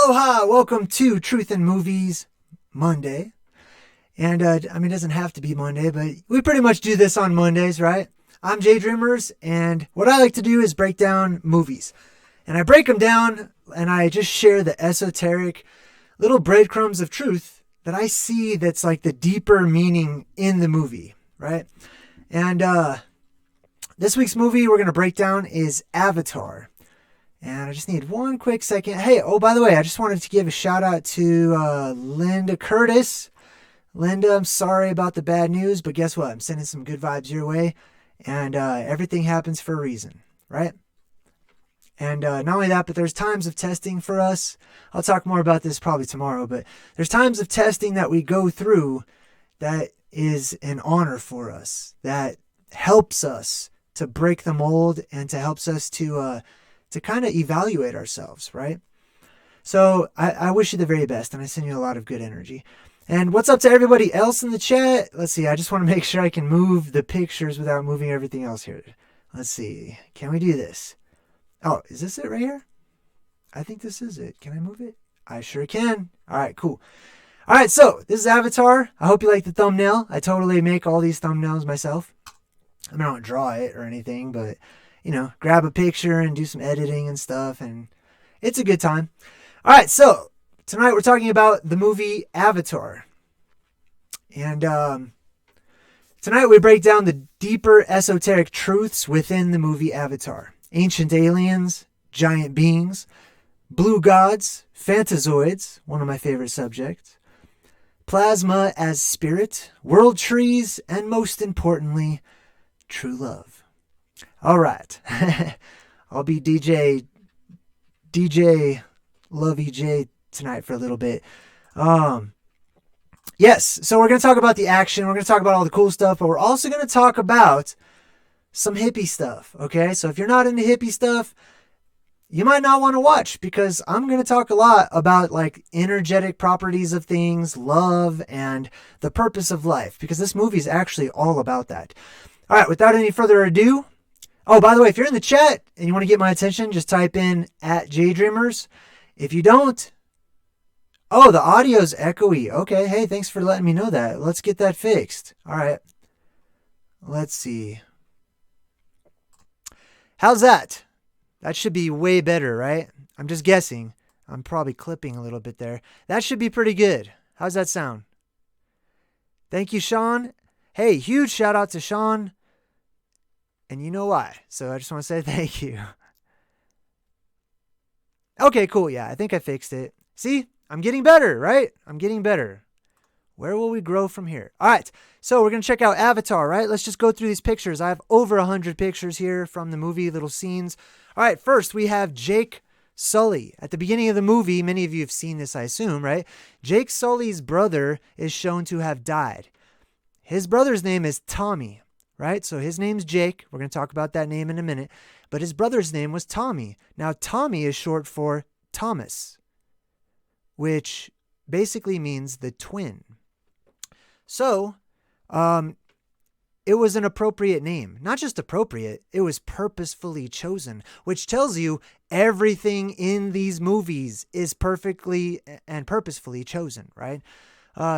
Aloha! Welcome to Truth in Movies Monday. And, it doesn't have to be Monday, but we pretty much do this on Mondays, right? I'm JayDreamerZ, and what I like to do is break down movies. And I break them down, and I just share the esoteric little breadcrumbs of truth that I see that's like the deeper meaning in the movie, right? And this week's movie we're going to break down is Avatar. And I just need one quick second. Hey, oh, by the way, I just wanted to give a shout out to Linda Curtis. Linda, I'm sorry about the bad news, but guess what? I'm sending some good vibes your way. And everything happens for a reason, right? And not only that, but there's times of testing for us. I'll talk more about this probably tomorrow, but there's times of testing that we go through that is an honor for us, that helps us to break the mold and to helps us to kind of evaluate ourselves, right? So I wish you the very best, and I send you a lot of good energy. And what's up to everybody else in the chat? Let's see. I just want to make sure I can move the pictures without moving everything else here. Let's see. Can we do this? Oh, is this it right here? I think this is it. Can I move it? I sure can. All right, cool. All right, so this is Avatar. I hope you like the thumbnail. I totally make all these thumbnails myself. I don't draw it or anything, but grab a picture and do some editing and stuff, and it's a good time. All right, so tonight we're talking about the movie Avatar. And tonight we break down the deeper esoteric truths within the movie Avatar. Ancient aliens, giant beings, blue gods, Fantazoids, one of my favorite subjects, plasma as spirit, world trees, and most importantly, true love. All right. I'll be DJ Lovey J tonight for a little bit. Yes, so we're going to talk about the action. We're going to talk about all the cool stuff, but we're also going to talk about some hippie stuff, okay? So if you're not into hippie stuff, you might not want to watch, because I'm going to talk a lot about like energetic properties of things, love, and the purpose of life, because this movie is actually all about that. All right, without any further ado, oh, by the way, if you're in the chat and you want to get my attention, just type in @JayDreamerZ. If you don't, oh, the audio's echoey. Okay, hey, thanks for letting me know that. Let's get that fixed. All right. Let's see. How's that? That should be way better, right? I'm just guessing. I'm probably clipping a little bit there. That should be pretty good. How's that sound? Thank you, Sean. Hey, huge shout out to Sean. And you know why. So I just want to say thank you. Okay, cool. Yeah, I think I fixed it. See, I'm getting better, right? I'm getting better. Where will we grow from here? All right, so we're going to check out Avatar, right? Let's just go through these pictures. I have over 100 pictures here from the movie, little scenes. All right, first we have Jake Sully. At the beginning of the movie, many of you have seen this, I assume, right? Jake Sully's brother is shown to have died. His brother's name is Tommy. Right? So his name's Jake. We're going to talk about that name in a minute. But his brother's name was Tommy. Now, Tommy is short for Thomas, which basically means the twin. So, it was an appropriate name. Not just appropriate, it was purposefully chosen, which tells you everything in these movies is perfectly and purposefully chosen, right?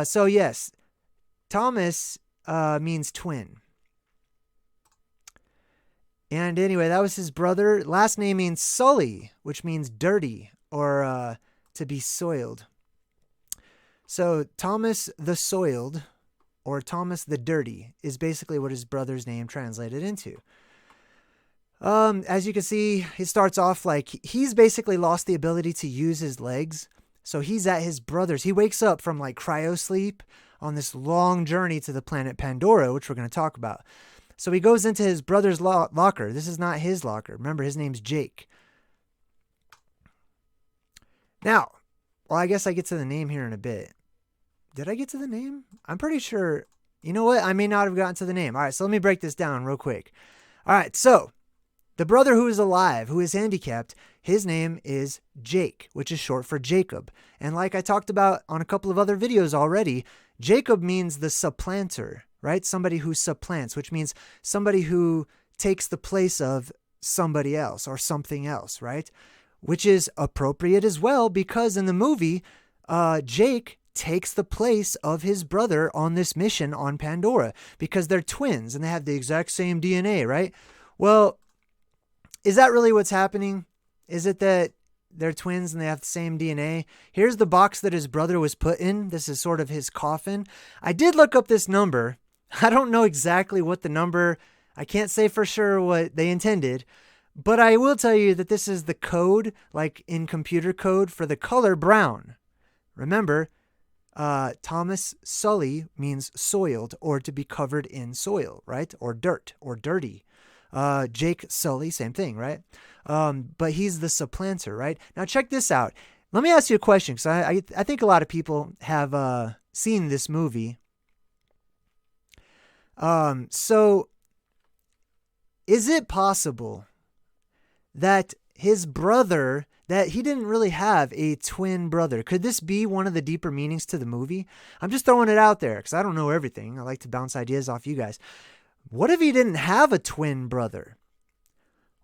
So yes, Thomas means twin. And anyway, that was his brother. Last name means Sully, which means dirty or to be soiled. So Thomas the Soiled or Thomas the Dirty is basically what his brother's name translated into. As you can see, he starts off like he's basically lost the ability to use his legs. So he's at his brother's. He wakes up from like cryo sleep on this long journey to the planet Pandora, which we're going to talk about. So he goes into his brother's locker. This is not his locker. Remember, his name's Jake. Now, well, I guess I get to the name here in a bit. Did I get to the name? I'm pretty sure. You know what? I may not have gotten to the name. All right, so let me break this down real quick. All right, so the brother who is alive, who is handicapped, his name is Jake, which is short for Jacob. And like I talked about on a couple of other videos already, Jacob means the supplanter, right? Somebody who supplants, which means somebody who takes the place of somebody else or something else, right? which is appropriate as well because in the movie, Jake takes the place of his brother on this mission on Pandora because they're twins and they have the exact same DNA, right? Well, is that really what's happening? Is it that they're twins and they have the same DNA? Here's the box that his brother was put in. This is sort of his coffin. I did look up this number. I don't know exactly what the number, I can't say for sure what they intended, but I will tell you that this is the code, like in computer code, for the color brown. Remember, Thomas Sully means soiled or to be covered in soil, right? Or dirt or dirty. Jake Sully, same thing, right? But he's the supplanter, right? Now check this out. Let me ask you a question because I think a lot of people have seen this movie. So is it possible that his brother, that he didn't really have a twin brother? Could this be one of the deeper meanings to the movie? I'm just throwing it out there because I don't know everything. I like to bounce ideas off you guys. What if he didn't have a twin brother?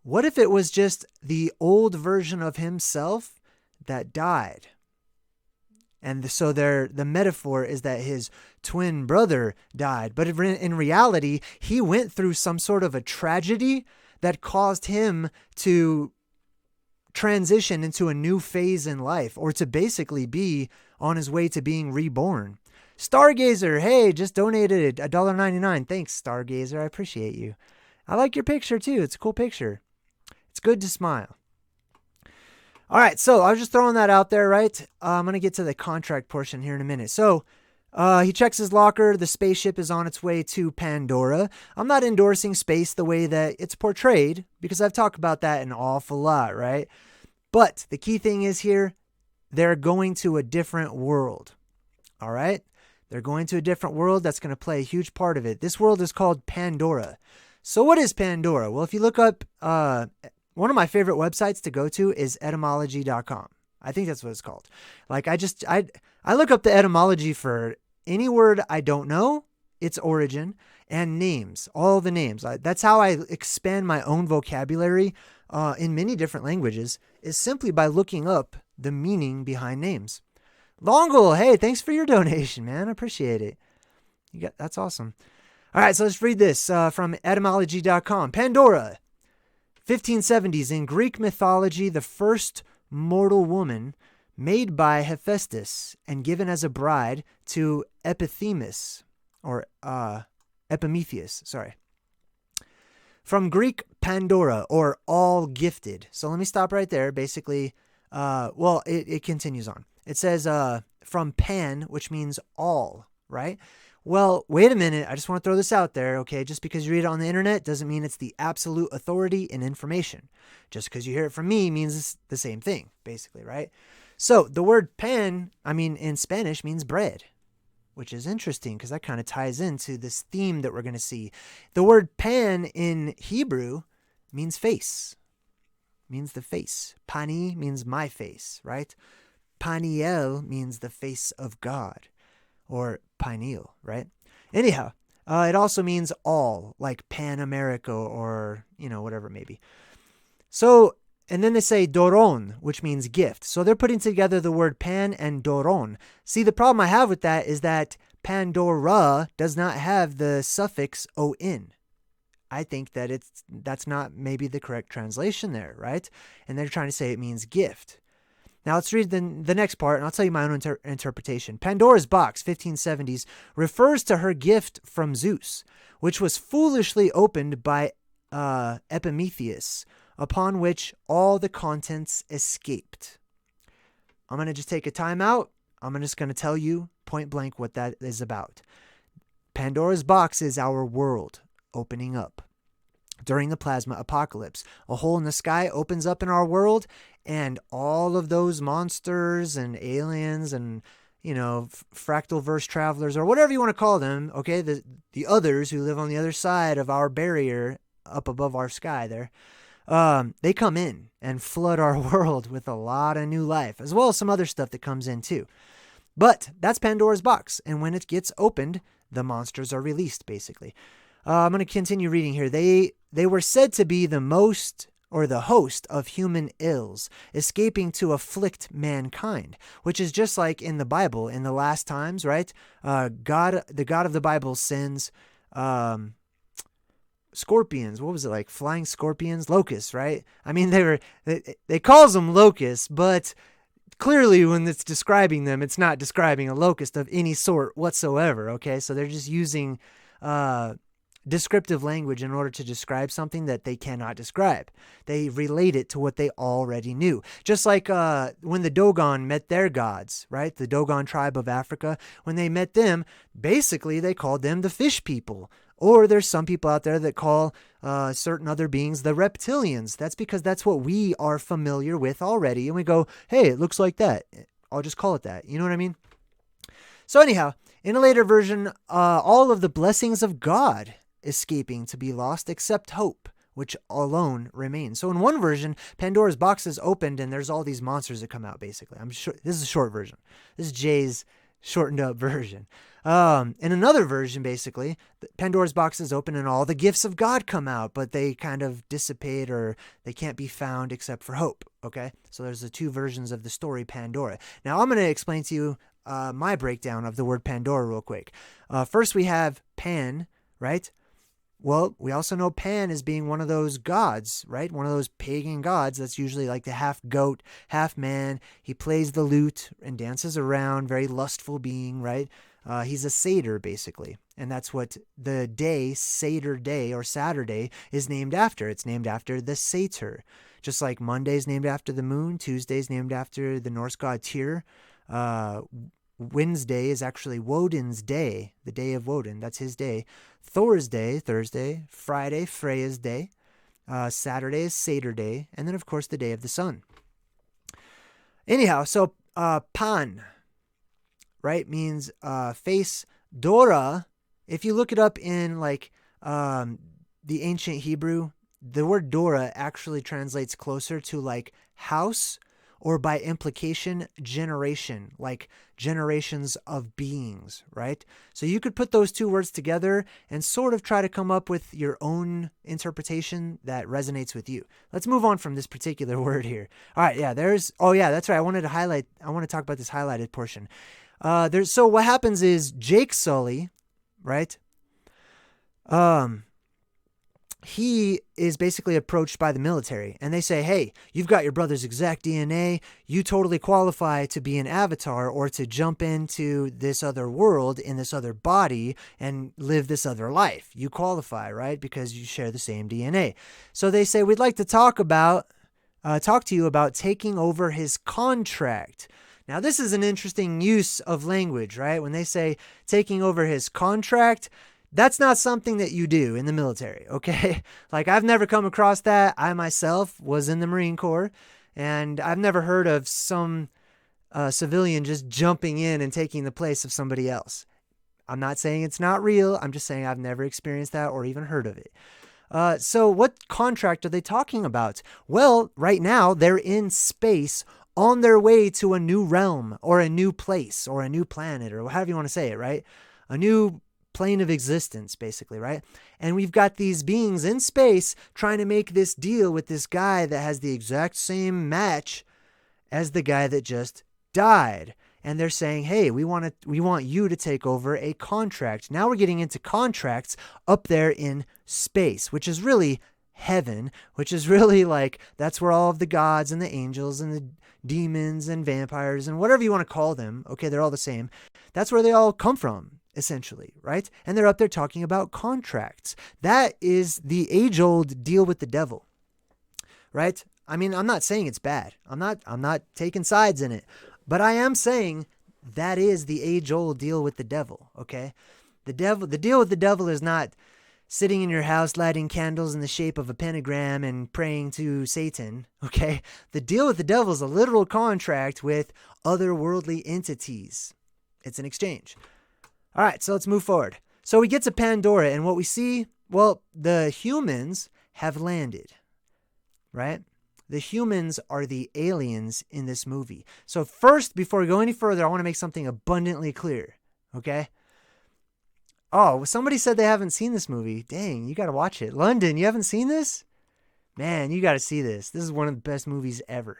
What if it was just the old version of himself that died? And so the metaphor is that his twin brother died. But in reality, he went through some sort of a tragedy that caused him to transition into a new phase in life, or to basically be on his way to being reborn. Stargazer, hey, just donated $1.99. Thanks, Stargazer. I appreciate you. I like your picture too. It's a cool picture. It's good to smile. All right, so I was just throwing that out there, right? I'm going to get to the contract portion here in a minute. So he checks his locker. The spaceship is on its way to Pandora. I'm not endorsing space the way that it's portrayed because I've talked about that an awful lot, right? But the key thing is here, they're going to a different world, all right? They're going to a different world that's going to play a huge part of it. This world is called Pandora. So what is Pandora? Well, if you look up, one of my favorite websites to go to is etymology.com. I think that's what it's called. Like I look up the etymology for any word I don't know, its origin, and names, all the names. That's how I expand my own vocabulary in many different languages, is simply by looking up the meaning behind names. Longle, hey, thanks for your donation, man. I appreciate it. That's awesome. All right, so let's read this from etymology.com. Pandora, 1570s. In Greek mythology, the first mortal woman made by Hephaestus and given as a bride to Epimetheus, sorry. From Greek, Pandora, or all gifted. So let me stop right there. Basically, it continues on. It says from pan, which means all, right? Well, wait a minute. I just want to throw this out there, okay? Just because you read it on the internet doesn't mean it's the absolute authority in information. Just because you hear it from me means it's the same thing, basically, right? So the word pan, in Spanish means bread, which is interesting because that kind of ties into this theme that we're going to see. The word pan in Hebrew means face, means the face. Pani means my face, right? Paniel means the face of God, or pineal, right? Anyhow, it also means all, like Pan America or, whatever it may be. So, and then they say doron, which means gift. So they're putting together the word pan and doron. See, the problem I have with that is that Pandora does not have the suffix on. I think that that's not maybe the correct translation there, right? And they're trying to say it means gift. Now let's read the next part, and I'll tell you my own interpretation. Pandora's box, 1570s, refers to her gift from Zeus, which was foolishly opened by Epimetheus, upon which all the contents escaped. I'm going to just take a time out. I'm just going to tell you point blank what that is about. Pandora's box is our world opening up. During the plasma apocalypse, a hole in the sky opens up in our world, and all of those monsters and aliens and, fractalverse travelers or whatever you want to call them, okay, the others who live on the other side of our barrier up above our sky there, they come in and flood our world with a lot of new life, as well as some other stuff that comes in too. But that's Pandora's box, and when it gets opened, the monsters are released, basically. I'm going to continue reading here. They were said to be the most or the host of human ills, escaping to afflict mankind, which is just like in the Bible, in the last times, right? The God of the Bible sends scorpions. What was it, like flying scorpions? Locusts, right? I mean, they calls them locusts, but clearly when it's describing them, it's not describing a locust of any sort whatsoever, okay? So they're just using descriptive language in order to describe something that they cannot describe. They relate it to what they already knew. Just like when the Dogon met their gods, right? The Dogon tribe of Africa, when they met them, basically they called them the fish people. Or there's some people out there that call certain other beings the reptilians. That's because that's what we are familiar with already. And we go, hey, it looks like that. I'll just call it that. You know what I mean? So anyhow, in a later version, all of the blessings of God escaping to be lost except hope, which alone remains. So in one version, Pandora's box is opened and there's all these monsters that come out, basically. I'm sure this is a short version. This is Jay's shortened up version. In another version, basically, Pandora's box is open and all the gifts of God come out, but they kind of dissipate or they can't be found except for hope. Okay. So there's the two versions of the story Pandora. Now I'm going to explain to you my breakdown of the word Pandora real quick. First we have Pan, right? Well, we also know Pan as being one of those gods, right? One of those pagan gods that's usually like the half goat, half man. He plays the lute and dances around, very lustful being, right? He's a satyr, basically. And that's what the day, Satyr Day or Saturday, is named after. It's named after the satyr. Just like Monday's named after the moon, Tuesday's named after the Norse god Tyr. Wednesday is actually Woden's day, the day of Woden. That's his day. Thor's day, Thursday. Friday, Freya's day. Saturday is Satyr Day. And then, of course, the day of the sun. Anyhow, so Pan, right, means face. Dora, if you look it up in like the ancient Hebrew, the word Dora actually translates closer to like house, or by implication, generation, like generations of beings, right? So you could put those two words together and sort of try to come up with your own interpretation that resonates with you. Let's move on from this particular word here. All right, yeah, that's right. I want to talk about this highlighted portion. So what happens is Jake Sully, right? He is basically approached by the military and they say, hey, you've got your brother's exact DNA. You totally qualify to be an avatar or to jump into this other world in this other body and live this other life. You qualify, right? Because you share the same DNA. So they say, we'd like to talk to you about taking over his contract. Now, this is an interesting use of language, right? When they say taking over his contract, that's not something that you do in the military, okay? Like, I've never come across that. I myself was in the Marine Corps, and I've never heard of some civilian just jumping in and taking the place of somebody else. I'm not saying it's not real. I'm just saying I've never experienced that or even heard of it. So what contract are they talking about? Well, right now, they're in space on their way to a new realm or a new place or a new planet or however you want to say it, right? A new plane of existence, basically, right? And we've got these beings in space trying to make this deal with this guy that has the exact same match as the guy that just died. And they're saying, hey, we want you to take over a contract. Now we're getting into contracts up there in space, which is really heaven, which is really like, that's where all of the gods and the angels and the demons and vampires and whatever you want to call them, okay, they're all the same. That's where they all come from, essentially, right? And they're up there talking about contracts. That is the age-old deal with the devil, right? I mean, I'm not saying it's bad. I'm not taking sides in it, but I am saying that is the age-old deal with the devil, okay? The deal with the devil is not sitting in your house lighting candles in the shape of a pentagram and praying to Satan, okay? The deal with the devil is a literal contract with otherworldly entities. It's an exchange. All right, so let's move forward. So we get to Pandora, and what we see, well, the humans have landed, right? The humans are the aliens in this movie. So first, before we go any further, I want to make something abundantly clear, okay? Oh, somebody said they haven't seen this movie. Dang, you got to watch it. London, you haven't seen this? Man, you got to see this. This is one of the best movies ever.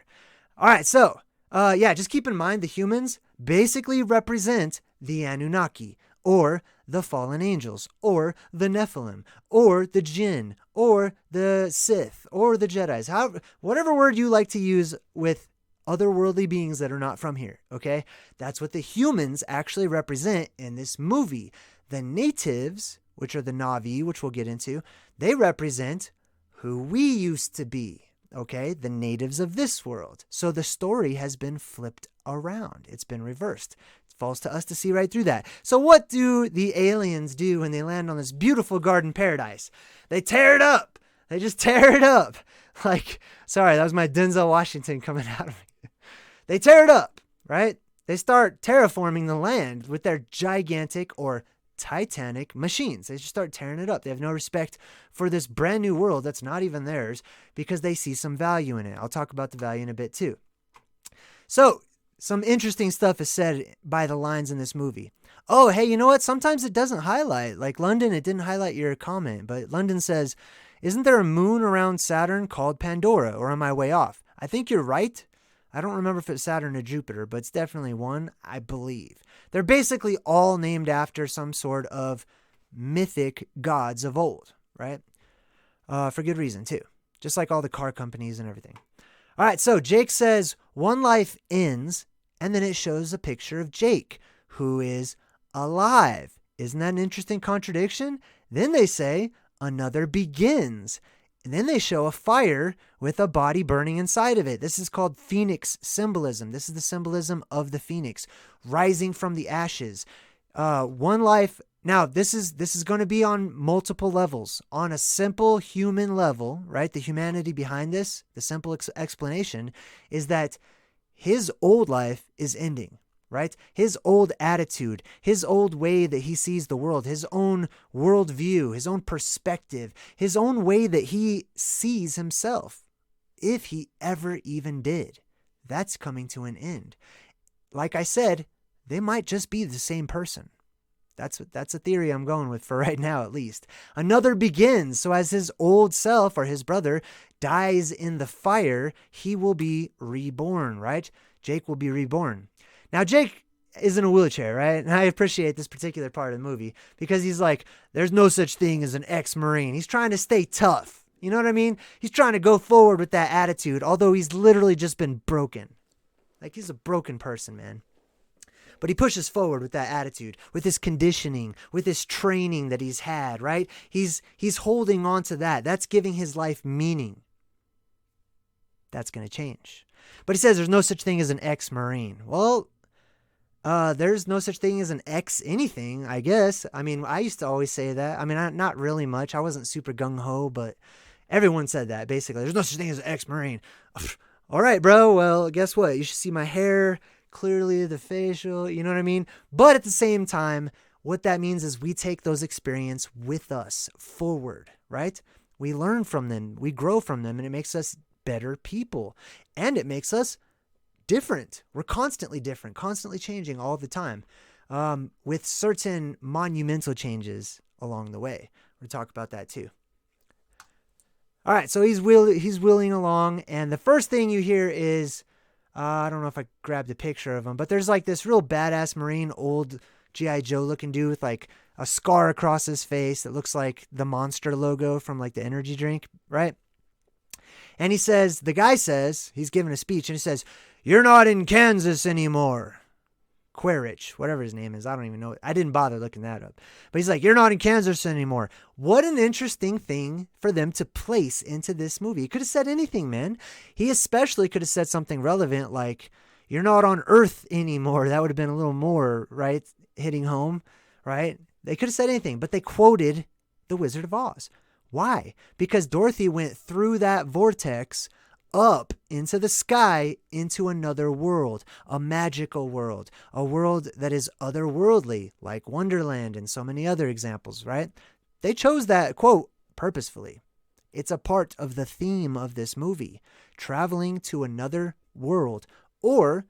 All right, so just keep in mind the humans basically represent the Anunnaki, or the fallen angels, or the Nephilim, or the Jinn, or the Sith, or the Jedis. However, whatever word you like to use with otherworldly beings that are not from here, okay? That's what the humans actually represent in this movie. The natives, which are the Na'vi, which we'll get into, they represent who we used to be, okay? The natives of this world. So the story has been flipped around. It's been reversed. It falls to us to see right through that. So what do the aliens do when they land on this beautiful garden paradise? They tear it up. They just tear it up. Like, sorry, that was my Denzel Washington coming out of me. They tear it up, right? They start terraforming the land with their gigantic or titanic machines. They just start tearing it up. They have no respect for this brand new world that's not even theirs because they see some value in it. I'll talk about the value in a bit too. So, some interesting stuff is said by the lines in this movie. Oh, hey, you know what? Sometimes it doesn't highlight. Like London, it didn't highlight your comment, but London says, isn't there a moon around Saturn called Pandora, or am I way off? I think you're right. I don't remember if it's Saturn or Jupiter, but it's definitely one, I believe. They're basically all named after some sort of mythic gods of old, right? For good reason, too. Just like all the car companies and everything. All right, so Jake says, one life ends, and then it shows a picture of Jake, who is alive. Isn't that an interesting contradiction? Then they say, another begins. And then they show a fire with a body burning inside of it. This is called phoenix symbolism. This is the symbolism of the phoenix rising from the ashes. One life. Now, this is going to be on multiple levels. On a simple human level, right? The humanity behind this, the simple explanation is that his old life is ending. Right? His old attitude, his old way that he sees the world, his own worldview, his own perspective, his own way that he sees himself, if he ever even did, that's coming to an end. Like I said, they might just be the same person. That's a theory I'm going with for right now, at least. Another begins. So as his old self or his brother dies in the fire, he will be reborn, right? Jake will be reborn. Now, Jake is in a wheelchair, right? And I appreciate this particular part of the movie because he's like, there's no such thing as an ex-Marine. He's trying to stay tough. You know what I mean? He's trying to go forward with that attitude, although he's literally just been broken. Like, he's a broken person, man. But he pushes forward with that attitude, with his conditioning, with his training that he's had, right? He's holding on to that. That's giving his life meaning. That's going to change. But he says there's no such thing as an ex-Marine. Well, there's no such thing as an ex-anything, I guess. I mean, I used to always say that. I mean, not really much. I wasn't super gung-ho, but everyone said that, basically. There's no such thing as an ex-Marine. All right, bro. Well, guess what? You should see my hair, clearly the facial, you know what I mean? But at the same time, what that means is we take those experiences with us forward, right? We learn from them. We grow from them, and it makes us better people. And it makes us different. We're constantly different, constantly changing all the time, with certain monumental changes along the way. We'll talk about that too. All right, so he's wheeling along, and the first thing you hear is, I don't know if I grabbed a picture of him, but there's like this real badass Marine, old G.I. Joe looking dude with like a scar across his face that looks like the Monster logo from like the energy drink, right? And the guy says, he's giving a speech, and he says, "You're not in Kansas anymore." Quaritch, whatever his name is. I don't even know. I didn't bother looking that up. But he's like, "You're not in Kansas anymore." What an interesting thing for them to place into this movie. He could have said anything, man. He especially could have said something relevant like, "You're not on Earth anymore." That would have been a little more, right? Hitting home, right? They could have said anything, but they quoted The Wizard of Oz. Why? Because Dorothy went through that vortex up into the sky into another world, a magical world, a world that is otherworldly, like Wonderland and so many other examples, right? They chose that quote purposefully. It's a part of the theme of this movie, traveling to another world or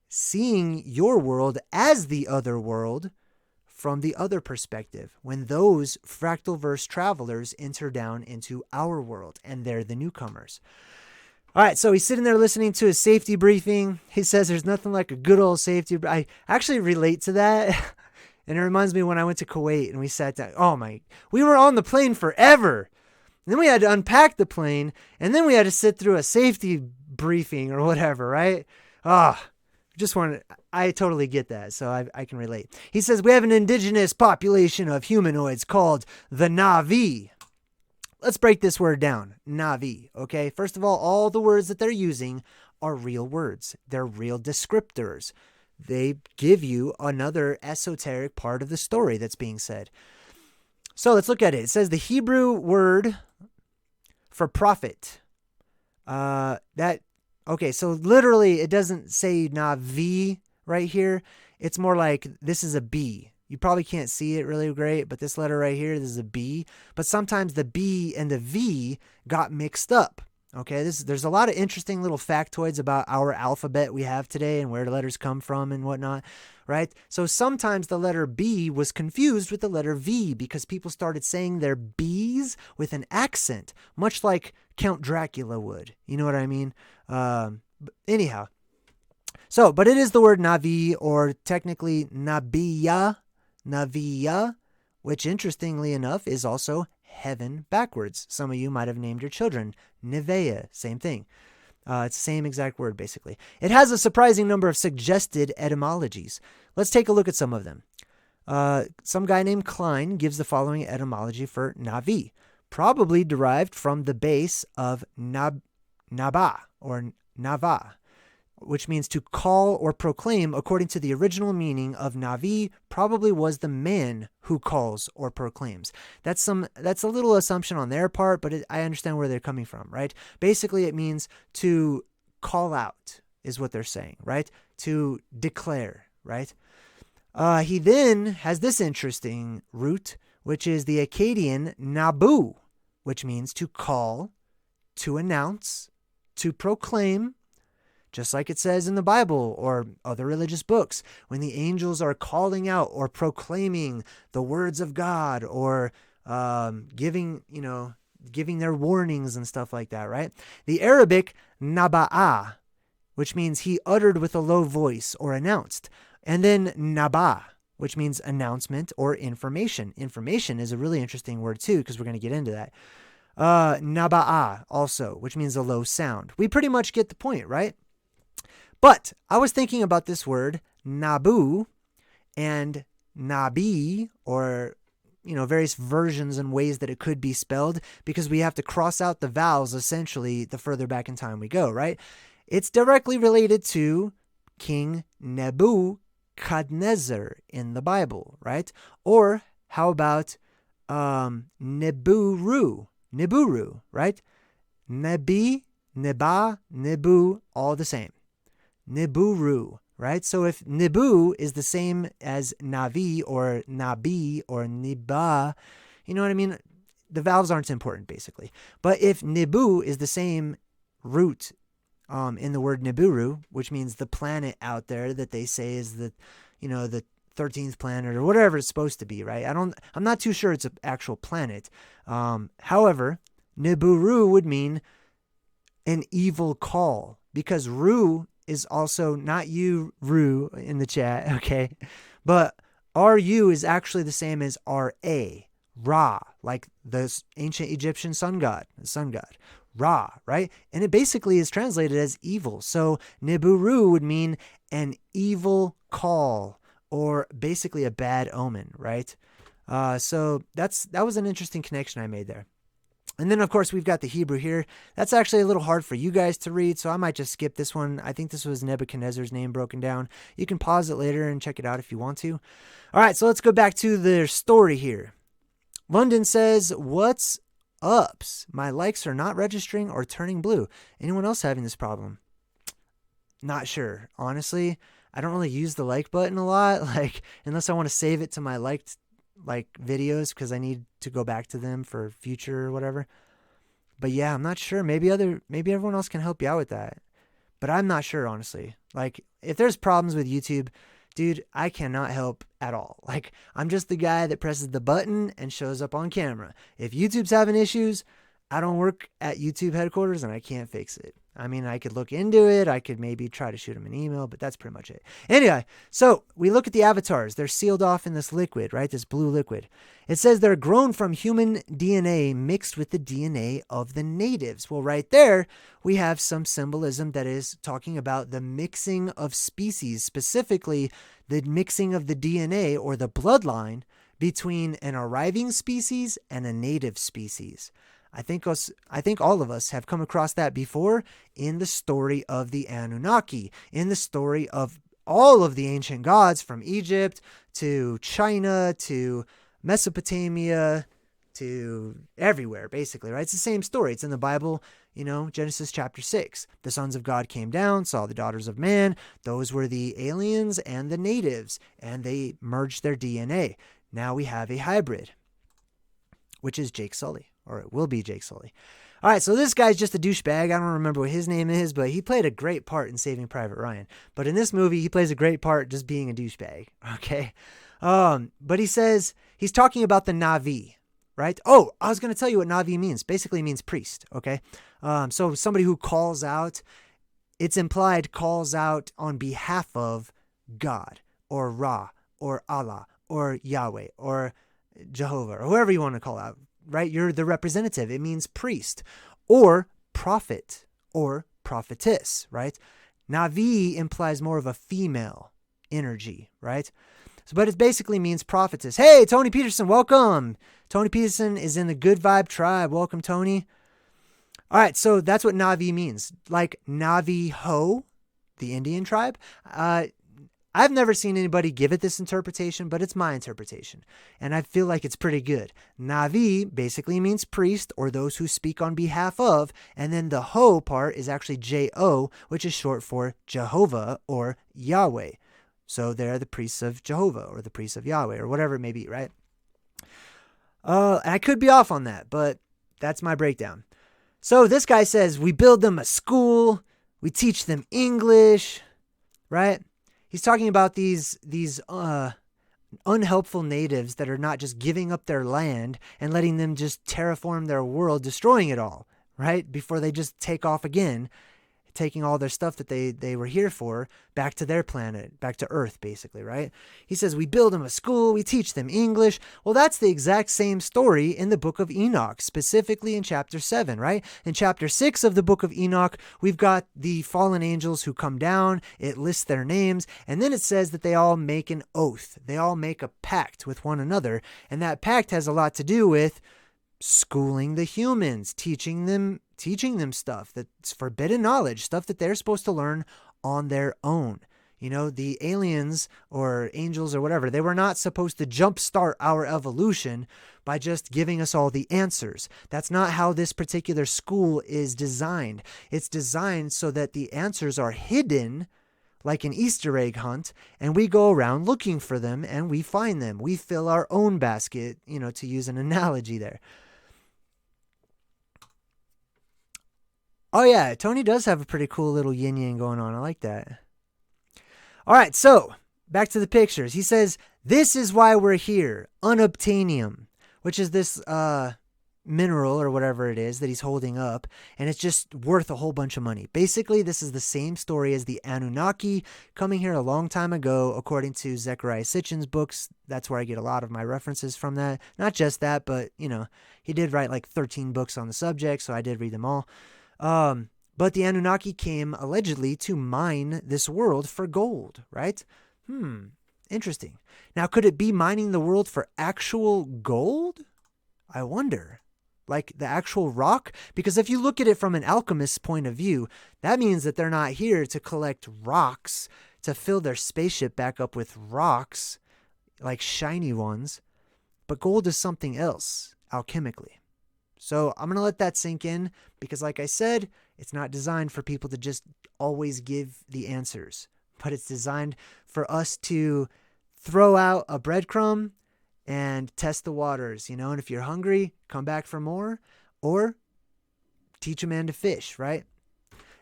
seeing your world as the other world from the other perspective, when those fractalverse travelers enter down into our world, and they're the newcomers. All right, so he's sitting there listening to his safety briefing. He says there's nothing like a good old safety. I actually relate to that. And it reminds me when I went to Kuwait and we sat down. We were on the plane forever. And then we had to unpack the plane, and then we had to sit through a safety briefing or whatever, right? I totally get that, so I can relate. He says, we have an indigenous population of humanoids called the Na'vi. Let's break this word down, Na'vi, okay? First of all the words that they're using are real words. They're real descriptors. They give you another esoteric part of the story that's being said. So let's look at it. It says the Hebrew word for prophet. So literally it doesn't say Na'vi right here. It's more like this is a B. You probably can't see it really great, but this letter right here, this is a B. But sometimes the B and the V got mixed up. Okay, there's a lot of interesting little factoids about our alphabet we have today and where the letters come from and whatnot, right? So sometimes the letter B was confused with the letter V because people started saying their B's with an accent, much like Count Dracula would. You know what I mean? Anyhow. So, but it is the word Navi, or technically Nabiya, which interestingly enough is also heaven backwards. Some of you might have named your children Nevea, same thing. It's the same exact word, basically. It has a surprising number of suggested etymologies. Let's take a look at some of them. Some guy named Klein gives the following etymology for Navi, probably derived from the base of Naba or Nava, which means to call or proclaim. According to the original meaning of Navi, probably was the man who calls or proclaims. That's a little assumption on their part, but I understand where they're coming from, right? Basically, it means to call out is what they're saying, right? To declare, right? He then has this interesting root, which is the Akkadian Nabu, which means to call, to announce, to proclaim, just like it says in the Bible or other religious books, when the angels are calling out or proclaiming the words of God or giving their warnings and stuff like that, right? The Arabic Naba'a, which means he uttered with a low voice or announced. And then Naba, which means announcement or information. Information is a really interesting word too, because we're going to get into that. Naba'a also, which means a low sound. We pretty much get the point, right? But I was thinking about this word, Nabu, and Nabi, or, various versions and ways that it could be spelled, because we have to cross out the vowels, essentially, the further back in time we go, right? It's directly related to King Nebuchadnezzar in the Bible, right? Or how about Nibiru, right? Nebi, Neba, Nebu, all the same. Nibiru, right? So if Nibu is the same as Navi or Nabi or Niba, you know what I mean? The vowels aren't important, basically. But if Nibu is the same root in the word Nibiru, which means the planet out there that they say is the 13th planet or whatever it's supposed to be, right? I'm not too sure it's an actual planet. However, Nibiru would mean an evil call, because Ru is also not you, Ru, in the chat, okay? But RU is actually the same as RA, Ra, like the ancient Egyptian sun god, Ra, right? And it basically is translated as evil. So Nibiru would mean an evil call, or basically a bad omen, right? So that was an interesting connection I made there. And then, of course, we've got the Hebrew here. That's actually a little hard for you guys to read, so I might just skip this one. I think this was Nebuchadnezzar's name broken down. You can pause it later and check it out if you want to. All right, so let's go back to their story here. London says, "What's ups? My likes are not registering or turning blue. Anyone else having this problem?" Not sure. Honestly, I don't really use the like button a lot, unless I want to save it to my liked videos because I need to go back to them for future or whatever. But yeah, I'm not sure. Maybe everyone else can help you out with that. But I'm not sure, honestly. If there's problems with YouTube, dude, I cannot help at all. Like, I'm just the guy that presses the button and shows up on camera. If YouTube's having issues, I don't work at YouTube headquarters and I can't fix it. I mean, I could look into it. I could maybe try to shoot them an email, but that's pretty much it. Anyway, so we look at the avatars. They're sealed off in this liquid, right? This blue liquid. It says they're grown from human DNA mixed with the DNA of the natives. Well, right there, we have some symbolism that is talking about the mixing of species, specifically the mixing of the DNA or the bloodline between an arriving species and a native species. I think all of us have come across that before in the story of the Anunnaki, in the story of all of the ancient gods from Egypt to China to Mesopotamia to everywhere, basically, right? It's the same story. It's in the Bible, Genesis chapter 6. The sons of God came down, saw the daughters of man. Those were the aliens and the natives, and they merged their DNA. Now we have a hybrid, which is Jake Sully. Or it will be Jake Sully. All right, so this guy's just a douchebag. I don't remember what his name is, but he played a great part in Saving Private Ryan. But in this movie, he plays a great part just being a douchebag, okay? But he says, he's talking about the Navi, right? Oh, I was going to tell you what Navi means. Basically means priest, okay? So somebody who calls out, it's implied calls out on behalf of God or Ra or Allah or Yahweh or Jehovah or whoever you want to call out. Right? You're the representative. It means priest or prophet or prophetess, right? Navi implies more of a female energy, right? But it basically means prophetess. Hey, Tony Peterson, welcome. Tony Peterson is in the Good Vibe tribe. Welcome, Tony. All right, so that's what Navi means. Like Navajo, the Indian tribe. I've never seen anybody give it this interpretation, but it's my interpretation, and I feel like it's pretty good. Navi basically means priest or those who speak on behalf of, and then the ho part is actually J-O, which is short for Jehovah or Yahweh. So they're the priests of Jehovah or the priests of Yahweh or whatever it may be, right? I could be off on that, but that's my breakdown. So this guy says we build them a school, we teach them English, right? He's talking about these unhelpful natives that are not just giving up their land and letting them just terraform their world, destroying it all, right? Before they just take off again, taking all their stuff that they were here for back to their planet, back to Earth, basically, right? He says, we build them a school, we teach them English. Well, that's the exact same story in the book of Enoch, specifically in chapter 7, right? In chapter 6 of the book of Enoch, we've got the fallen angels who come down. It lists their names, and then it says that they all make an oath. They all make a pact with one another, and that pact has a lot to do with schooling the humans, teaching them stuff that's forbidden knowledge, stuff that they're supposed to learn on their own. The aliens or angels or whatever, they were not supposed to jumpstart our evolution by just giving us all the answers. That's not how this particular school is designed. It's designed so that the answers are hidden like an Easter egg hunt, and we go around looking for them and we find them. We fill our own basket, to use an analogy there. Oh yeah, Tony does have a pretty cool little yin-yang going on. I like that. All right, so back to the pictures. He says, this is why we're here. Unobtainium, which is this mineral or whatever it is that he's holding up, and it's just worth a whole bunch of money. Basically, this is the same story as the Anunnaki coming here a long time ago, according to Zecharia Sitchin's books. That's where I get a lot of my references from that. Not just that, but, he did write like 13 books on the subject, so I did read them all. But the Anunnaki came allegedly to mine this world for gold, right? Interesting. Now, could it be mining the world for actual gold? I wonder. Like the actual rock? Because if you look at it from an alchemist's point of view, that means that they're not here to collect rocks, to fill their spaceship back up with rocks, like shiny ones. But gold is something else, alchemically. So I'm going to let that sink in because, like I said, it's not designed for people to just always give the answers, but it's designed for us to throw out a breadcrumb and test the waters, and if you're hungry, come back for more, or teach a man to fish, right?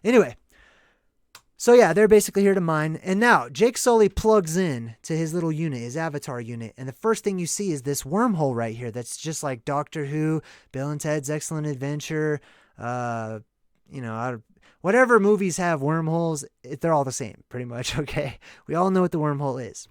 Anyway, So yeah, they're basically here to mine. And now Jake Sully plugs in to his little unit, his avatar unit. And the first thing you see is this wormhole right here. That's just like Doctor Who, Bill and Ted's Excellent Adventure, whatever movies have wormholes, they're all the same pretty much. Okay. We all know what the wormhole is.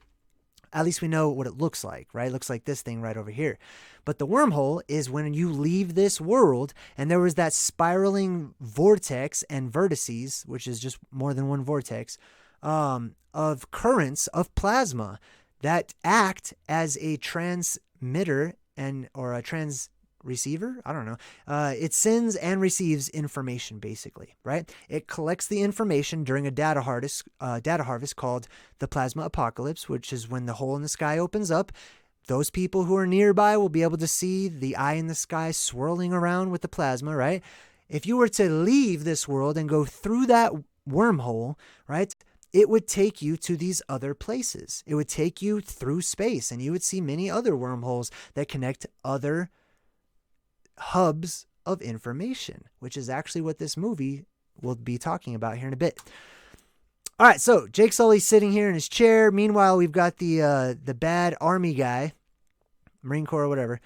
At least we know what it looks like, right? It looks like this thing right over here. But the wormhole is when you leave this world, and there was that spiraling vortex and vertices, which is just more than one vortex, of currents of plasma that act as a transmitter or a receiver. I don't know. It sends and receives information, basically, right? It collects the information during a data harvest called the plasma apocalypse, which is when the hole in the sky opens up. Those people who are nearby will be able to see the eye in the sky swirling around with the plasma, right? If you were to leave this world and go through that wormhole, right, it would take you to these other places. It would take you through space, and you would see many other wormholes that connect other hubs of information, which is actually what this movie will be talking about here in a bit. All right, so Jake Sully's sitting here in his chair. Meanwhile, we've got the bad army guy, Marine Corps or whatever,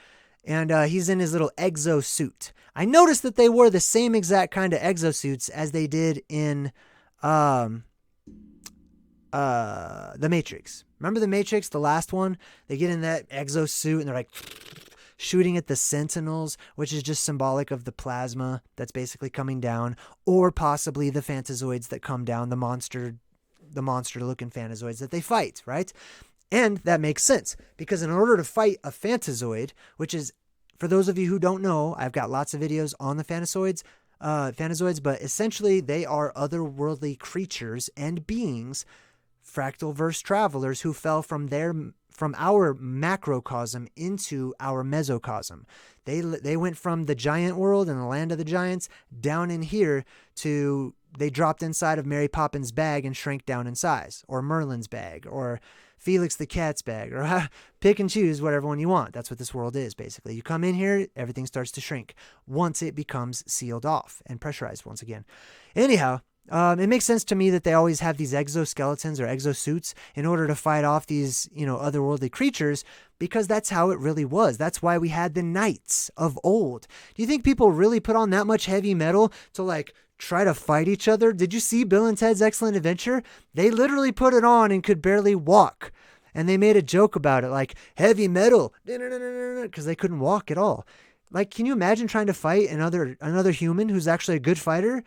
and he's in his little exosuit. I noticed that they wore the same exact kind of exosuits as they did in The Matrix. Remember The Matrix, the last one? They get in that exosuit and they're like shooting at the Sentinels, which is just symbolic of the plasma that's basically coming down, or possibly the Fantazoids that come down, the monster-looking Fantazoids that they fight, right? And that makes sense, because in order to fight a Fantazoid, which is, for those of you who don't know, I've got lots of videos on the Fantazoids, but essentially they are otherworldly creatures and beings, fractalverse travelers who fell from our macrocosm into our mesocosm. They went from the giant world and the land of the giants down in here to, they dropped inside of Mary Poppins' bag and shrank down in size, or Merlin's bag, or Felix the cat's bag, or pick and choose whatever one you want. That's what this world is, basically. You come in here, everything starts to shrink once it becomes sealed off and pressurized once again. Anyhow, it makes sense to me that they always have these exoskeletons or exosuits in order to fight off these, otherworldly creatures, because that's how it really was. That's why we had the knights of old. Do you think people really put on that much heavy metal to try to fight each other? Did you see Bill and Ted's Excellent Adventure? They literally put it on and could barely walk. And they made a joke about it, like heavy metal, because they couldn't walk at all. Can you imagine trying to fight another human who's actually a good fighter?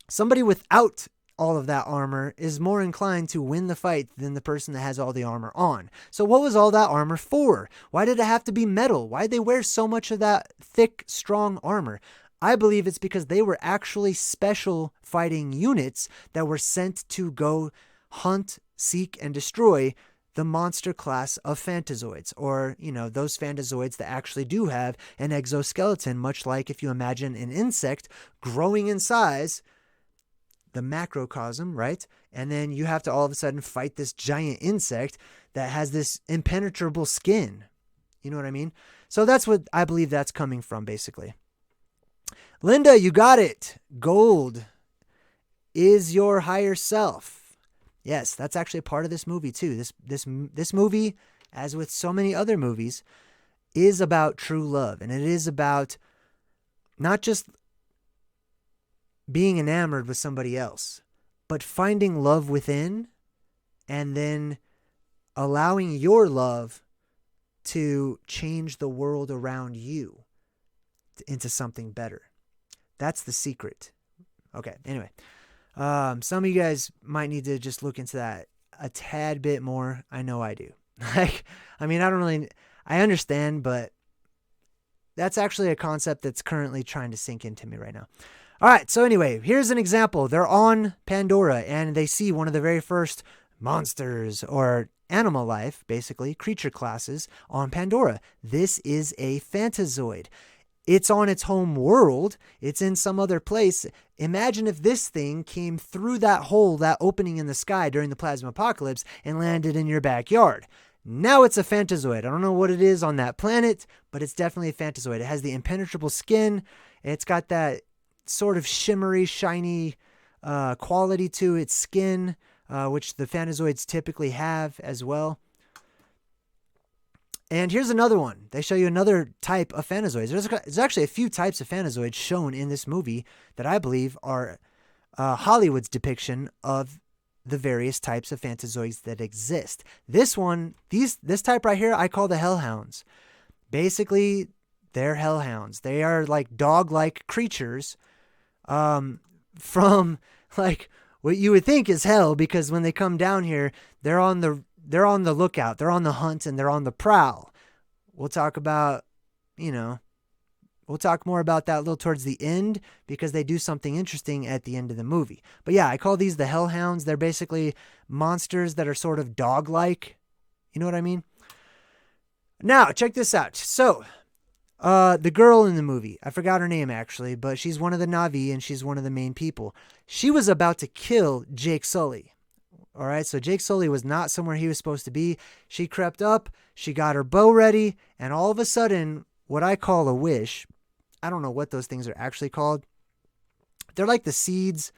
Somebody without all of that armor is more inclined to win the fight than the person that has all the armor on. So what was all that armor for? Why did it have to be metal? Why did they wear so much of that thick, strong armor? I believe it's because they were actually special fighting units that were sent to go hunt, seek, and destroy the monster class of Fantazoids, or, those Fantazoids that actually do have an exoskeleton, much like if you imagine an insect growing in size, the macrocosm, right? And then you have to all of a sudden fight this giant insect that has this impenetrable skin. You know what I mean? So that's what I believe that's coming from, basically. Linda, you got it. Gold is your higher self. Yes, that's actually a part of this movie too. This movie, as with so many other movies, is about true love, and it is about not just being enamored with somebody else, but finding love within and then allowing your love to change the world around you into something better. That's the secret. Okay, anyway. Some of you guys might need to just look into that a tad bit more. I know I do. I understand, but that's actually a concept that's currently trying to sink into me right now. All right, so anyway, here's an example. They're on Pandora, and they see one of the very first monsters or animal life, basically, creature classes on Pandora. This is a Fantazoid. It's on its home world. It's in some other place. Imagine if this thing came through that hole, that opening in the sky during the plasma apocalypse, and landed in your backyard. Now it's a Fantazoid. I don't know what it is on that planet, but it's definitely a Fantazoid. It has the impenetrable skin. It's got that sort of shimmery, shiny quality to its skin, which the Fantazoids typically have as well. And here's another one. They show you another type of Fantazoids. There's actually a few types of Fantazoids shown in this movie that I believe are Hollywood's depiction of the various types of Fantazoids that exist. This one, this type right here, I call the Hellhounds. Basically, they're hellhounds. They are like dog-like creatures from like what you would think is hell, because when they come down here, they're on the lookout, they're on the hunt, and they're on the prowl. We'll talk about, we'll talk more about that a little towards the end, because they do something interesting at the end of the movie. But yeah, I call these the Hellhounds. They're basically monsters that are sort of dog-like. You know what I mean? Now, check this out. So, the girl in the movie, I forgot her name actually, but she's one of the Na'vi and she's one of the main people. She was about to kill Jake Sully. All right, so Jake Sully was not somewhere he was supposed to be. She crept up, she got her bow ready, and all of a sudden, what I call a wish, I don't know what those things are actually called. They're like the seeds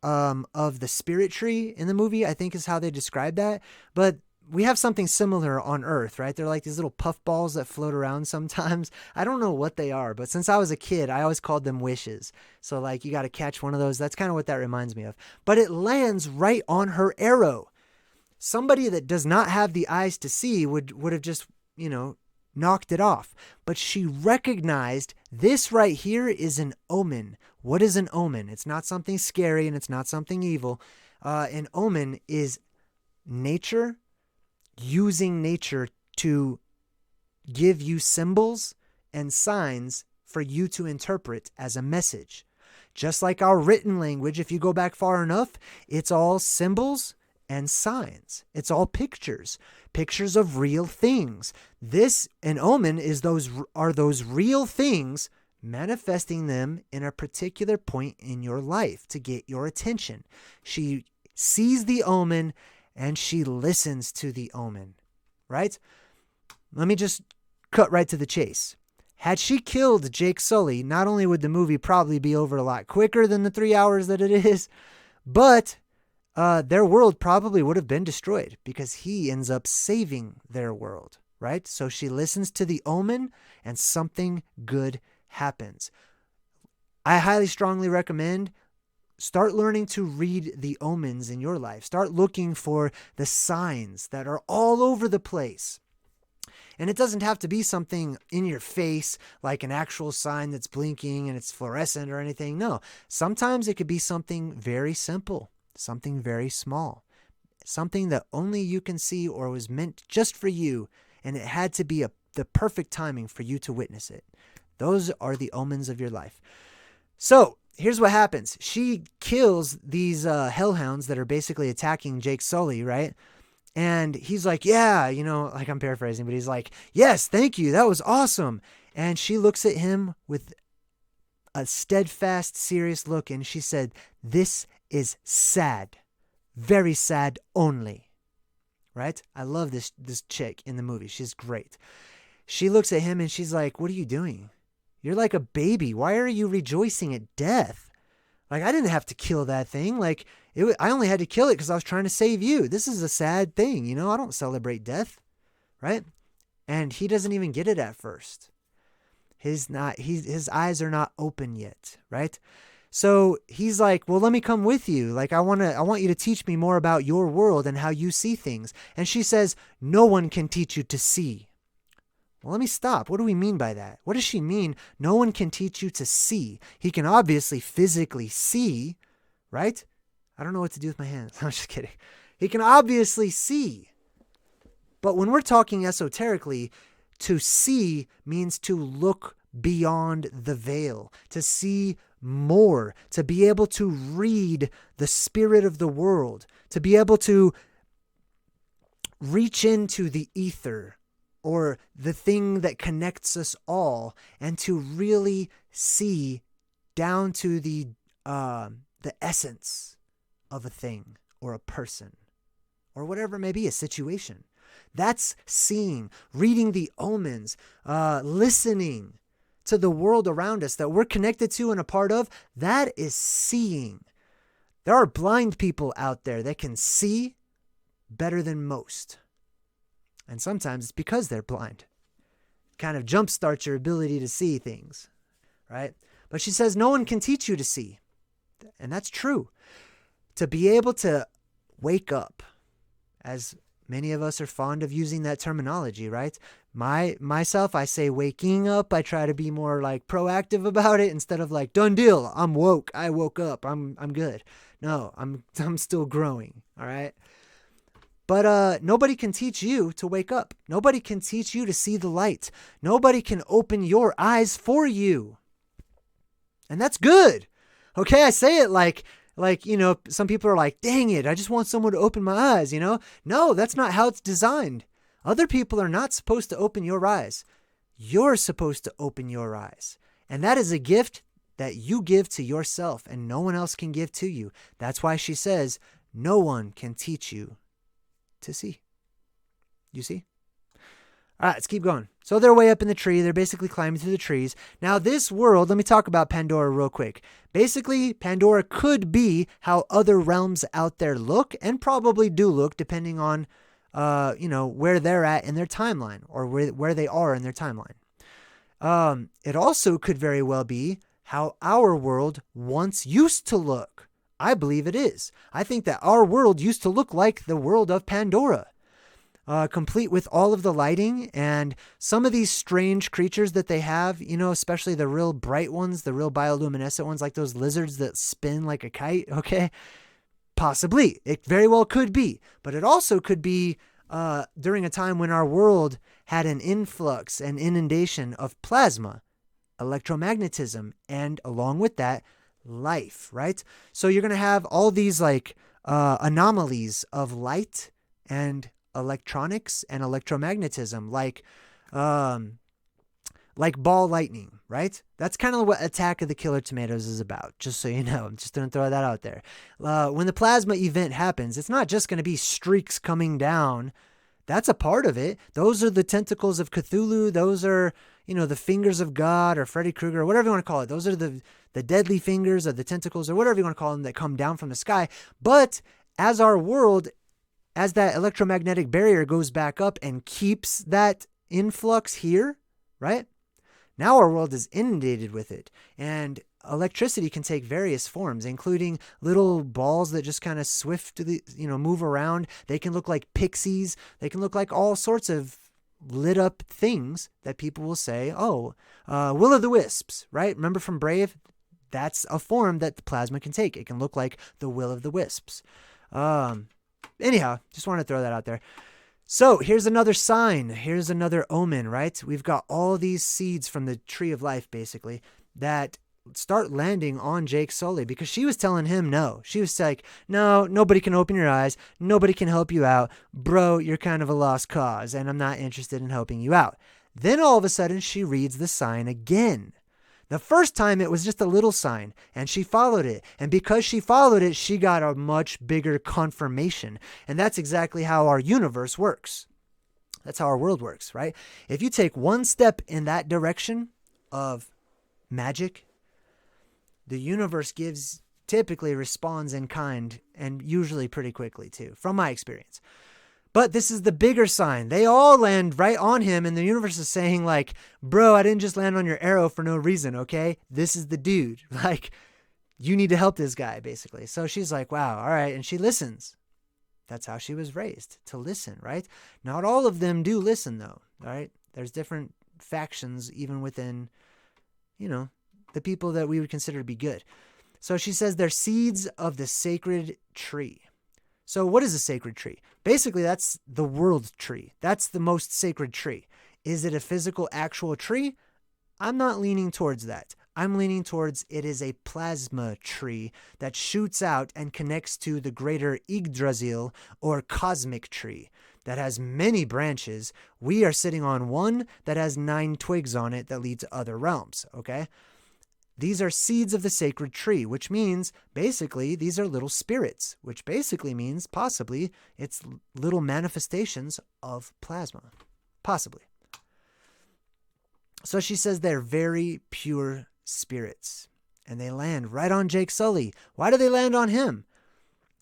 of the spirit tree in the movie, I think is how they describe that. But we have something similar on Earth, right? They're like these little puff balls that float around sometimes. I don't know what they are, but since I was a kid, I always called them wishes. So like you got to catch one of those. That's kind of what that reminds me of. But it lands right on her arrow. Somebody that does not have the eyes to see would have just, knocked it off. But she recognized this right here is an omen. What is an omen? It's not something scary and it's not something evil. An omen is nature using nature to give you symbols and signs for you to interpret as a message. Just like our written language, if you go back far enough, it's all symbols and signs. It's all pictures of real things. An omen are those real things, manifesting them in a particular point in your life to get your attention. She sees the omen and she listens to the omen, right? Let me just cut right to the chase. Had she killed Jake Sully, not only would the movie probably be over a lot quicker than the 3 hours that it is, but their world probably would have been destroyed because he ends up saving their world, right? So she listens to the omen and something good happens. I highly strongly recommend start learning to read the omens in your life. Start looking for the signs that are all over the place. And it doesn't have to be something in your face, like an actual sign that's blinking and it's fluorescent or anything. No, sometimes it could be something very simple, something very small, something that only you can see or was meant just for you. And it had to be the perfect timing for you to witness it. Those are the omens of your life. So here's what happens. She kills these hellhounds that are basically attacking Jake Sully, right? And he's like, yeah, like I'm paraphrasing, but he's like, yes, thank you. That was awesome. And she looks at him with a steadfast, serious look. And she said, this is sad, very sad only, right? I love this chick in the movie. She's great. She looks at him and she's like, what are you doing? You're like a baby. Why are you rejoicing at death? Like, I didn't have to kill that thing. Like, I only had to kill it because I was trying to save you. This is a sad thing. I don't celebrate death, right? And he doesn't even get it at first. His eyes are not open yet, right? So he's like, well, let me come with you. Like, I want you to teach me more about your world and how you see things. And she says, no one can teach you to see. Well, let me stop. What do we mean by that? What does she mean? No one can teach you to see. He can obviously physically see, right? I don't know what to do with my hands. I'm just kidding. He can obviously see. But when we're talking esoterically, to see means to look beyond the veil, to see more, to be able to read the spirit of the world, to be able to reach into the ether, or the thing that connects us all, and to really see down to the essence of a thing or a person or whatever it may be, a situation. That's seeing, reading the omens, listening to the world around us that we're connected to and a part of. That is seeing. There are blind people out there that can see better than most. And sometimes it's because they're blind. It kind of jumpstarts your ability to see things, right? But she says no one can teach you to see. And that's true. To be able to wake up, as many of us are fond of using that terminology, right? Myself, I say waking up. I try to be more like proactive about it instead of like done deal. I'm woke. I woke up. I'm good. No, I'm still growing. All right. But nobody can teach you to wake up. Nobody can teach you to see the light. Nobody can open your eyes for you. And that's good. Okay, I say it like, some people are like, dang it, I just want someone to open my eyes, No, that's not how it's designed. Other people are not supposed to open your eyes. You're supposed to open your eyes. And that is a gift that you give to yourself and no one else can give to you. That's why she says, no one can teach you to see. You see? All right, let's keep going. So they're way up in the tree. They're basically climbing through the trees. Now this world, let me talk about Pandora real quick. Basically, Pandora could be how other realms out there look and probably do look depending on, where they're at in their timeline or where they are in their timeline. It also could very well be how our world once used to look. I believe it is. I think that our world used to look like the world of Pandora. Complete with all of the lighting and some of these strange creatures that they have, especially the real bright ones, the real bioluminescent ones, like those lizards that spin like a kite, okay? Possibly. It very well could be. But it also could be during a time when our world had an influx and inundation of plasma, electromagnetism, and along with that, life, right? So you're going to have all these anomalies of light and electronics and electromagnetism, like ball lightning, right? That's kind of what Attack of the Killer Tomatoes is about, just so you know. I'm just going to throw that out there. When the plasma event happens, it's not just going to be streaks coming down. That's a part of it. Those are the tentacles of Cthulhu. Those are, the fingers of God or Freddy Krueger or whatever you want to call it. Those are the deadly fingers or the tentacles or whatever you want to call them that come down from the sky. But as our world, as that electromagnetic barrier goes back up and keeps that influx here, right? Now our world is inundated with it. And electricity can take various forms, including little balls that just kind of swiftly, move around. They can look like pixies. They can look like all sorts of lit up things that people will say, will-o'-the-wisps, right? Remember from Brave? That's a form that the plasma can take. It can look like the will-o'-the-wisps. Anyhow, just want to throw that out there. So here's another sign. Here's another omen, right? We've got all these seeds from the tree of life, basically, that start landing on Jake Sully because she was telling him no. She was like, no, nobody can open your eyes. Nobody can help you out. Bro, you're kind of a lost cause, and I'm not interested in helping you out. Then all of a sudden, she reads the sign again. The first time it was just a little sign and she followed it. And because she followed it, she got a much bigger confirmation. And that's exactly how our universe works. That's how our world works, right? If you take one step in that direction of magic, the universe typically responds in kind and usually pretty quickly too, from my experience. But this is the bigger sign. They all land right on him, and the universe is saying, like, bro, I didn't just land on your arrow for no reason, okay? This is the dude. Like, you need to help this guy, basically. So she's like, wow, all right. And she listens. That's how she was raised, to listen, right? Not all of them do listen, though, all right? There's different factions even within, the people that we would consider to be good. So she says they're seeds of the sacred tree. So what is a sacred tree? Basically, that's the world tree. That's the most sacred tree. Is it a physical, actual tree? I'm not leaning towards that. I'm leaning towards it is a plasma tree that shoots out and connects to the greater Yggdrasil or cosmic tree that has many branches. We are sitting on one that has 9 twigs on it that lead to other realms, okay? These are seeds of the sacred tree, which means basically these are little spirits, which basically means possibly it's little manifestations of plasma. Possibly. So she says they're very pure spirits, and they land right on Jake Sully. Why do they land on him?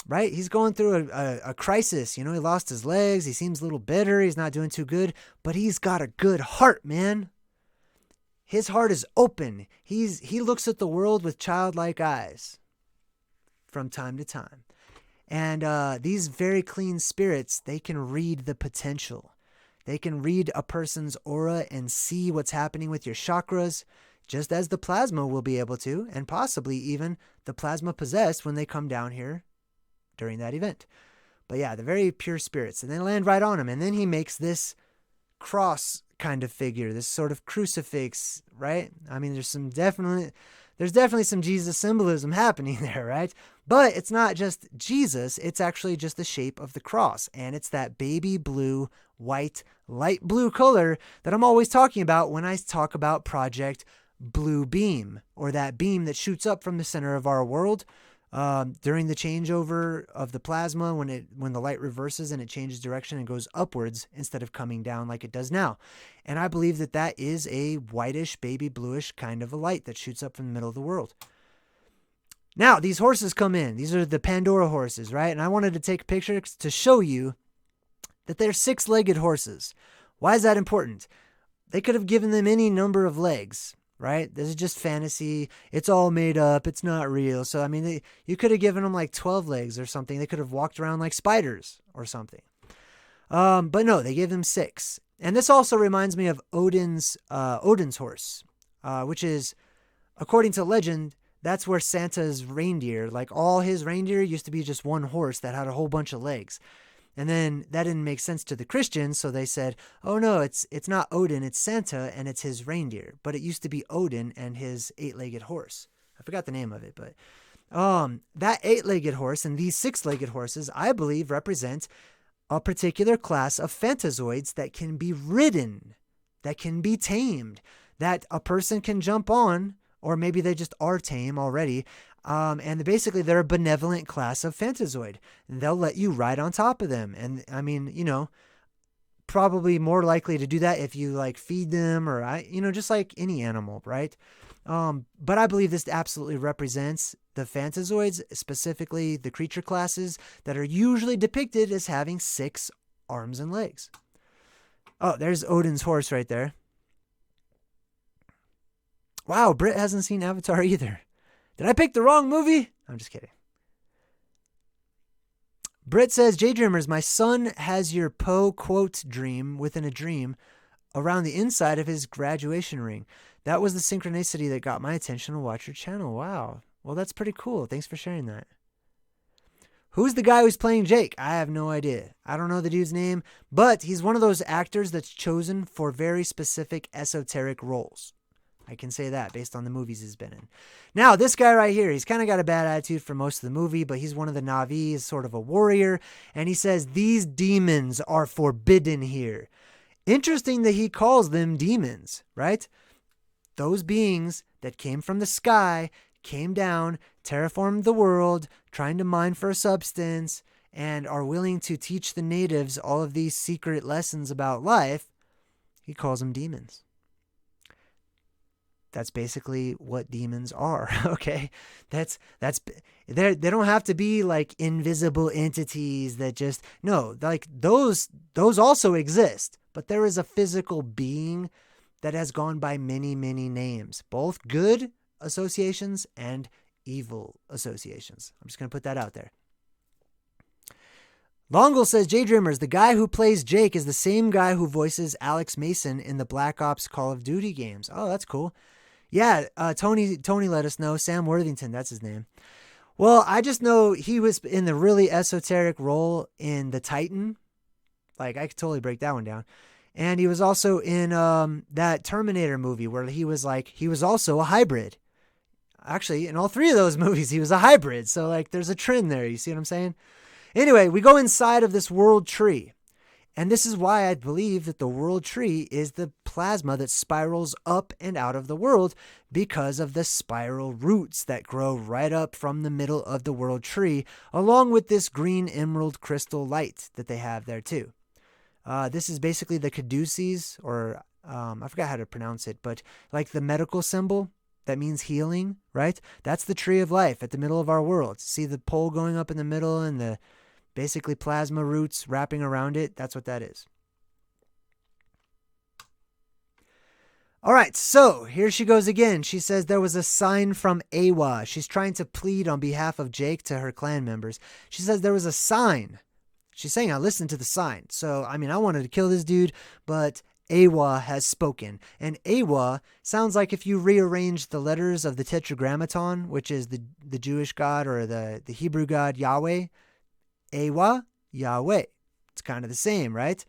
right? He's going through a crisis. You know, he lost his legs. He seems a little bitter. He's not doing too good, but he's got a good heart, man. His heart is open. He looks at the world with childlike eyes from time to time. And these very clean spirits, they can read the potential. They can read a person's aura and see what's happening with your chakras, just as the plasma will be able to, and possibly even the plasma possessed when they come down here during that event. But yeah, the very pure spirits. And they land right on him. And then he makes this cross kind of figure, this sort of crucifix, right? I mean, there's definitely some Jesus symbolism happening there, right? But it's not just Jesus, it's actually just the shape of the cross. And it's that baby blue, white, light blue color that I'm always talking about when I talk about Project Blue Beam, or that beam that shoots up from the center of our world during the changeover of the plasma, when the light reverses and it changes direction and goes upwards instead of coming down like it does now. And I believe that is a whitish, baby bluish kind of a light that shoots up from the middle of the world. Now, these horses come in. These are the Pandora horses, right? And I wanted to take a picture to show you that they're 6-legged horses. Why is that important? They could have given them any number of legs, right? This is just fantasy. It's all made up. It's not real. So, I mean, you could have given them like 12 legs or something. They could have walked around like spiders or something. But no, they gave them 6. And this also reminds me of Odin's horse, which is, according to legend, that's where Santa's reindeer, like all his reindeer, used to be just one horse that had a whole bunch of legs. And then that didn't make sense to the Christians, so they said, oh no, it's not Odin, it's Santa, and it's his reindeer. But it used to be Odin and his 8-legged horse. I forgot the name of it, but that 8-legged horse and these 6-legged horses, I believe, represent a particular class of Fantazoids that can be ridden, that can be tamed, that a person can jump on, or maybe they just are tame already. And basically they're a benevolent class of Fantazoid. They'll let you ride on top of them. And I mean, you know, probably more likely to do that if you like feed them or, just like any animal, right? But I believe this absolutely represents the Fantazoids, specifically the creature classes that are usually depicted as having 6 arms and legs. Oh, there's Odin's horse right there. Wow, Britt hasn't seen Avatar either. Did I pick the wrong movie? I'm just kidding. Britt says, JayDreamerZ, my son has your Poe quote dream within a dream around the inside of his graduation ring. That was the synchronicity that got my attention to watch your channel. Wow. Well, that's pretty cool. Thanks for sharing that. Who's the guy who's playing Jake? I have no idea. I don't know the dude's name, but he's one of those actors that's chosen for very specific esoteric roles. I can say that based on the movies he's been in. Now, this guy right here, he's kind of got a bad attitude for most of the movie, but he's one of the Na'vi, he's sort of a warrior, and he says, these demons are forbidden here. Interesting that he calls them demons, right? Those beings that came from the sky, came down, terraformed the world, trying to mine for a substance, and are willing to teach the natives all of these secret lessons about life, he calls them demons. That's basically what demons are, okay? They don't have to be like invisible entities that just, no, like those also exist, but there is a physical being that has gone by many, many names, both good associations and evil associations. I'm just going to put that out there. Longle says, JayDreamerZ, the guy who plays Jake is the same guy who voices Alex Mason in the Black Ops Call of Duty games. Oh, that's cool. Yeah, Tony let us know. Sam Worthington, that's his name. Well, I just know he was in the really esoteric role in The Titan. Like, I could totally break that one down. And he was also in that Terminator movie where he was also a hybrid. Actually, in all 3 of those movies, he was a hybrid. So, like, there's a trend there. You see what I'm saying? Anyway, we go inside of this world tree. And this is why I believe that the world tree is the plasma that spirals up and out of the world, because of the spiral roots that grow right up from the middle of the world tree, along with this green emerald crystal light that they have there too. This is basically the caduceus, or I forgot how to pronounce it, but like the medical symbol that means healing, right? That's the tree of life at the middle of our world. See the pole going up in the middle and the basically plasma roots wrapping around it? That's what that is. All right, so here she goes again. She says there was a sign from Ewa. She's trying to plead on behalf of Jake to her clan members. She says there was a sign. She's saying, I listened to the sign. So, I mean, I wanted to kill this dude, but Ewa has spoken. And Ewa sounds like if you rearrange the letters of the Tetragrammaton, which is the Jewish God or the Hebrew God Yahweh. Ewa, Yahweh. It's kind of the same, right?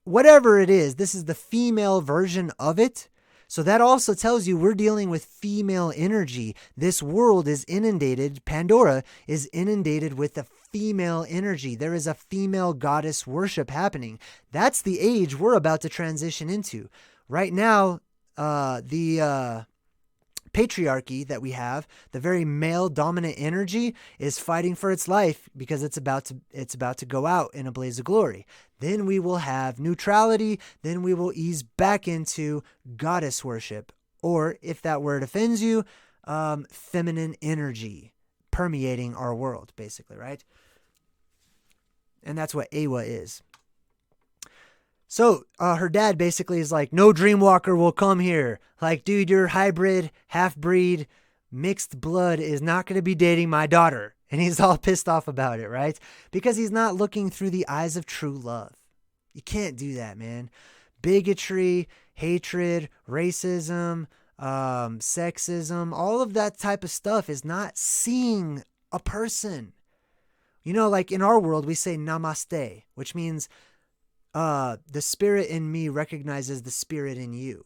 Whatever it is, this is the female version of it. So that also tells you we're dealing with female energy. This world is inundated, Pandora is inundated with the female energy. There is a female goddess worship happening. That's the age we're about to transition into. Right now, the patriarchy that we have, the very male dominant energy, is fighting for its life because it's about to go out in a blaze of glory. Then we will have neutrality. Then we will ease back into goddess worship, or if that word offends you, feminine energy permeating our world, basically, right? And that's what Ewa is. So her dad basically is like, no dreamwalker will come here. Like, dude, your hybrid, half-breed, mixed blood is not going to be dating my daughter. And he's all pissed off about it, right? Because he's not looking through the eyes of true love. You can't do that, man. Bigotry, hatred, racism, sexism, all of that type of stuff is not seeing a person. You know, like in our world, we say namaste, which means the spirit in me recognizes the spirit in you.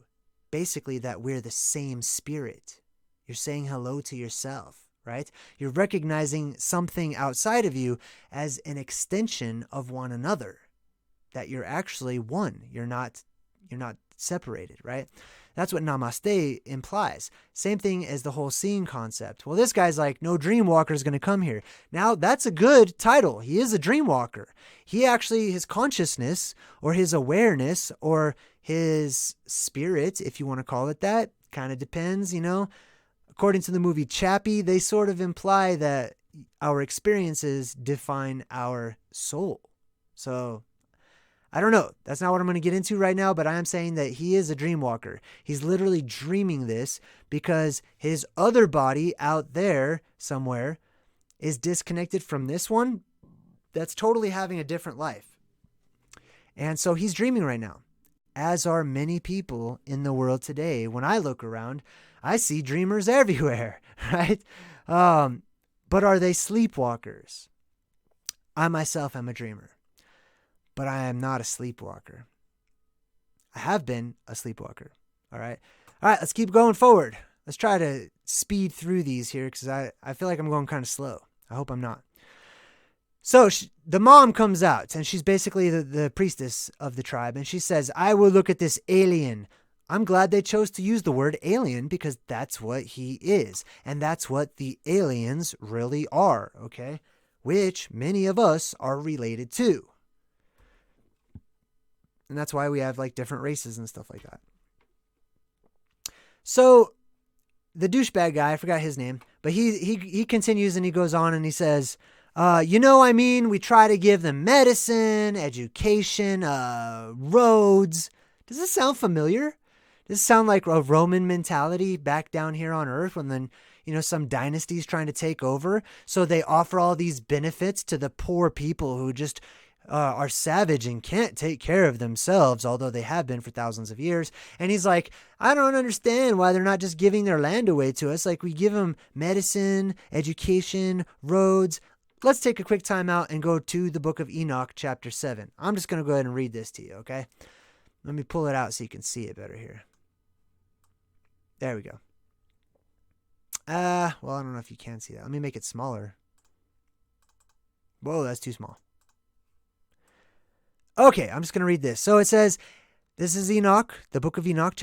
Basically, that we're the same spirit. You're saying hello to yourself, right? You're recognizing something outside of you as an extension of one another. That you're actually one. You're not separated, right? That's what namaste implies. Same thing as the whole seeing concept. Well, this guy's like, no dreamwalker is going to come here. Now, that's a good title. He is a dreamwalker. He actually, his consciousness or his awareness or his spirit, if you want to call it that, kind of depends, you know. According to the movie Chappie, they sort of imply that our experiences define our soul. So, I don't know. That's not what I'm going to get into right now, but I am saying that he is a dreamwalker. He's literally dreaming this because his other body out there somewhere is disconnected from this one that's totally having a different life. And so he's dreaming right now, as are many people in the world today. When I look around, I see dreamers everywhere, right? But are they sleepwalkers? I myself am a dreamer. But I am not a sleepwalker. I have been a sleepwalker. All right, let's keep going forward. Let's try to speed through these here because I feel like I'm going kind of slow. I hope I'm not. So the mom comes out, and she's basically the priestess of the tribe, and she says, I will look at this alien. I'm glad they chose to use the word alien because that's what he is. And that's what the aliens really are, okay? Which many of us are related to. And that's why we have like different races and stuff like that. So the douchebag guy, I forgot his name, but he continues and he goes on and he says, we try to give them medicine, education, roads. Does this sound familiar? Does this sound like a Roman mentality back down here on Earth when then, some dynasty's trying to take over? So they offer all these benefits to the poor people who just are savage and can't take care of themselves, although they have been for thousands of years. And he's like, I don't understand why they're not just giving their land away to us. Like, we give them medicine, education, roads. Let's take a quick time out and go to the book of Enoch, chapter 7. I'm just going to go ahead and read this to you, okay? Let me pull it out so you can see it better here. There we go. I don't know if you can see that. Let me make it smaller. Whoa, that's too small. Okay, I'm just going to read this. So it says, this is Enoch, the book of Enoch,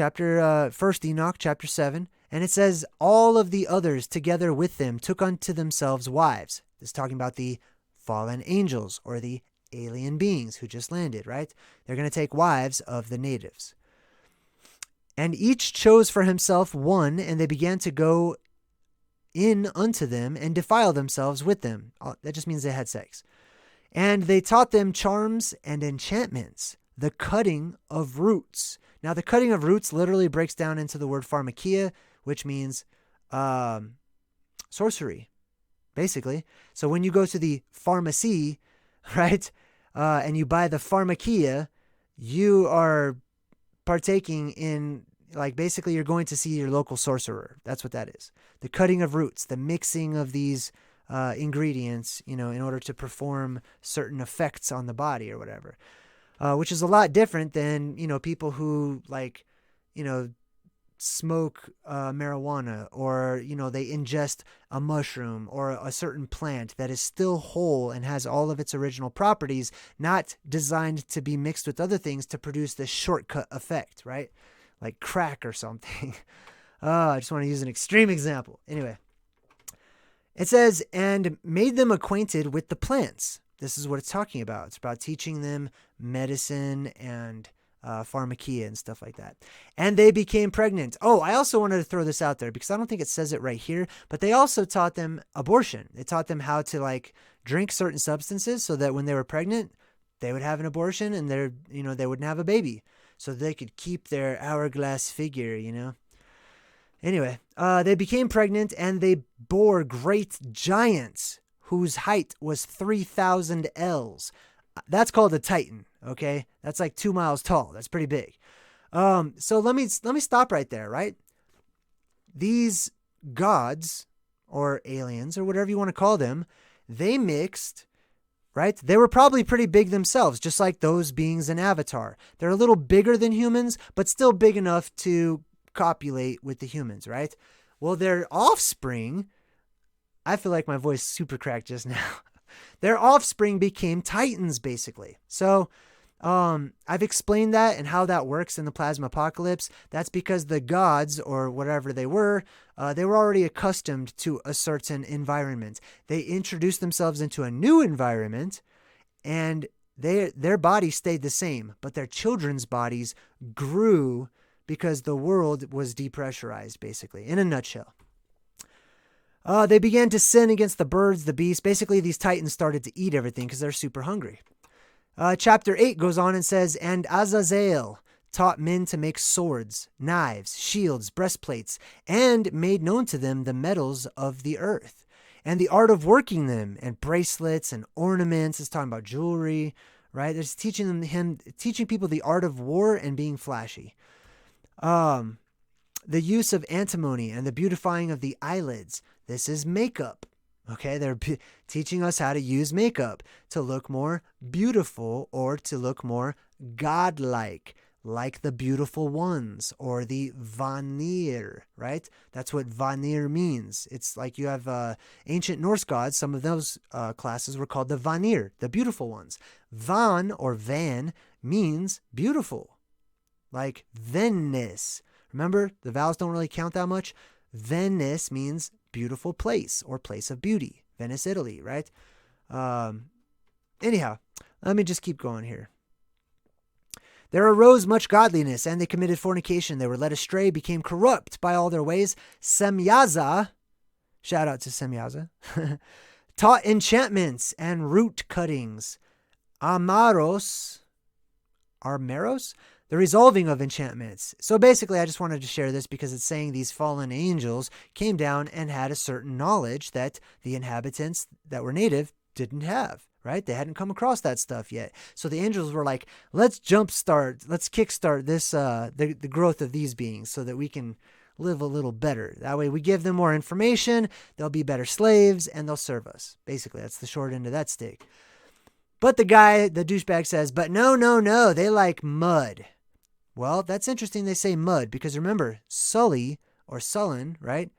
first Enoch, chapter 7. And it says, all of the others together with them took unto themselves wives. This is talking about the fallen angels or the alien beings who just landed, right? They're going to take wives of the natives. And each chose for himself one, and they began to go in unto them and defile themselves with them. That just means they had sex. And they taught them charms and enchantments, the cutting of roots. Now, the cutting of roots literally breaks down into the word pharmakia, which means sorcery, basically. So when you go to the pharmacy, right, and you buy the pharmakia, you are partaking in, like, basically you're going to see your local sorcerer. That's what that is. The cutting of roots, the mixing of these ingredients, in order to perform certain effects on the body or whatever, which is a lot different than, people who smoke marijuana, or, they ingest a mushroom or a certain plant that is still whole and has all of its original properties, not designed to be mixed with other things to produce this shortcut effect, right? Like crack or something. I just want to use an extreme example. Anyway, it says, and made them acquainted with the plants. This is what it's talking about. It's about teaching them medicine and pharmakia and stuff like that. And they became pregnant. Oh, I also wanted to throw this out there because I don't think it says it right here, but they also taught them abortion. They taught them how to drink certain substances so that when they were pregnant, they would have an abortion and they wouldn't have a baby, so they could keep their hourglass figure, Anyway, they became pregnant and they bore great giants whose height was 3,000 ells. That's called a titan, okay? That's like 2 miles tall. That's pretty big. So let me stop right there, right? These gods or aliens or whatever you want to call them, they mixed, right? They were probably pretty big themselves, just like those beings in Avatar. They're a little bigger than humans, but still big enough to copulate with the humans, right? Well, their offspring, I feel like my voice super cracked just now. Their offspring became titans, basically. So I've explained that and how that works in the plasma apocalypse. That's because the gods, or whatever they were already accustomed to a certain environment. They introduced themselves into a new environment, and their bodies stayed the same, but their children's bodies grew because the world was depressurized, basically, in a nutshell. They began to sin against the birds, the beasts. Basically, these titans started to eat everything because they're super hungry. Chapter 8 goes on and says, and Azazel taught men to make swords, knives, shields, breastplates, and made known to them the metals of the earth, and the art of working them, and bracelets and ornaments. It's talking about jewelry, right? There's teaching people the art of war and being flashy. The use of antimony and the beautifying of the eyelids. This is makeup. Okay, they're teaching us how to use makeup to look more beautiful or to look more godlike, like the beautiful ones or the Vanir, right? That's what Vanir means. It's like you have ancient Norse gods. Some of those classes were called the Vanir, the beautiful ones. Van or Van means beautiful, like Venice. Remember, the vowels don't really count that much. Venice means beautiful place or place of beauty. Venice, Italy, right? Anyhow, let me just keep going here. There arose much godliness, and they committed fornication. They were led astray, became corrupt by all their ways. Semyaza, shout out to Semyaza, taught enchantments and root cuttings. Armeros, the resolving of enchantments. So basically, I just wanted to share this because it's saying these fallen angels came down and had a certain knowledge that the inhabitants that were native didn't have, right? They hadn't come across that stuff yet. So the angels were like, let's kickstart this, the growth of these beings so that we can live a little better. That way we give them more information, they'll be better slaves, and they'll serve us. Basically, that's the short end of that stick. But the douchebag says, but no, they like mud. Well, that's interesting they say mud, because remember, Sully or sullen, right,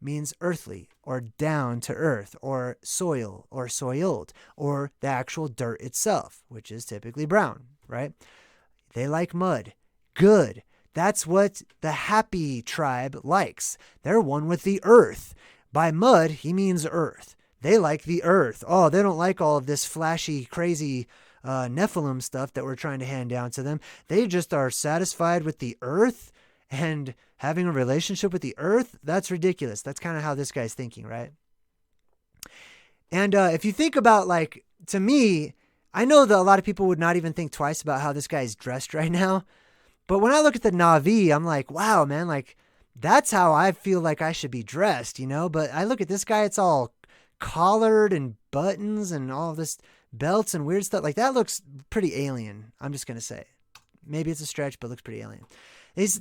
means earthly or down to earth or soil or soiled or the actual dirt itself, which is typically brown, right? They like mud. Good. That's what the happy tribe likes. They're one with the earth. By mud, he means earth. They like the earth. Oh, they don't like all of this flashy, crazy Nephilim stuff that we're trying to hand down to them. They just are satisfied with the earth and having a relationship with the earth, that's ridiculous. That's kind of how this guy's thinking, right? And if you think about, like, to me, I know that a lot of people would not even think twice about how this guy's dressed right now. But when I look at the Na'vi, I'm like, wow, man, like, that's how I feel like I should be dressed, you know? But I look at this guy, it's all collared and buttons and all this belts and weird stuff. Like, that looks pretty alien, I'm just going to say. Maybe it's a stretch, but it looks pretty alien.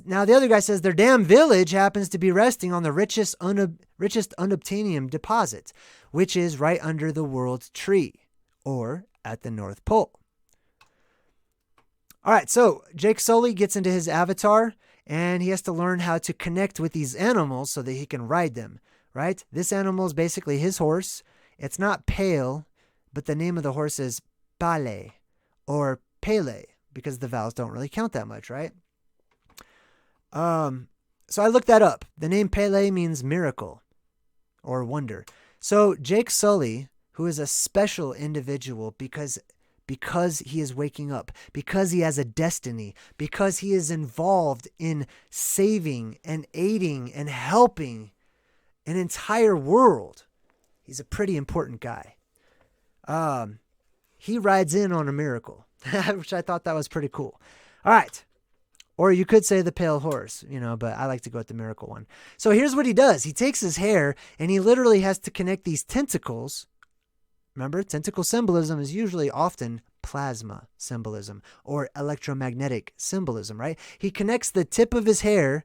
Now, the other guy says their damn village happens to be resting on the richest unobtainium deposit, which is right under the world tree, or at the North Pole. All right, so Jake Sully gets into his avatar, and he has to learn how to connect with these animals so that he can ride them, right? This animal is basically his horse. It's not Pale, but the name of the horse is Pale, or Pele, because the vowels don't really count that much, right? So I looked that up. The name Pele means miracle or wonder. So Jake Sully, who is a special individual because he is waking up, because he has a destiny, because he is involved in saving and aiding and helping an entire world. He's a pretty important guy. He rides in on a miracle, which I thought that was pretty cool. All right. Or you could say the pale horse, you know, but I like to go with the miracle one. So here's what he does. He takes his hair and he literally has to connect these tentacles. Remember, tentacle symbolism is usually often plasma symbolism or electromagnetic symbolism, right? He connects the tip of his hair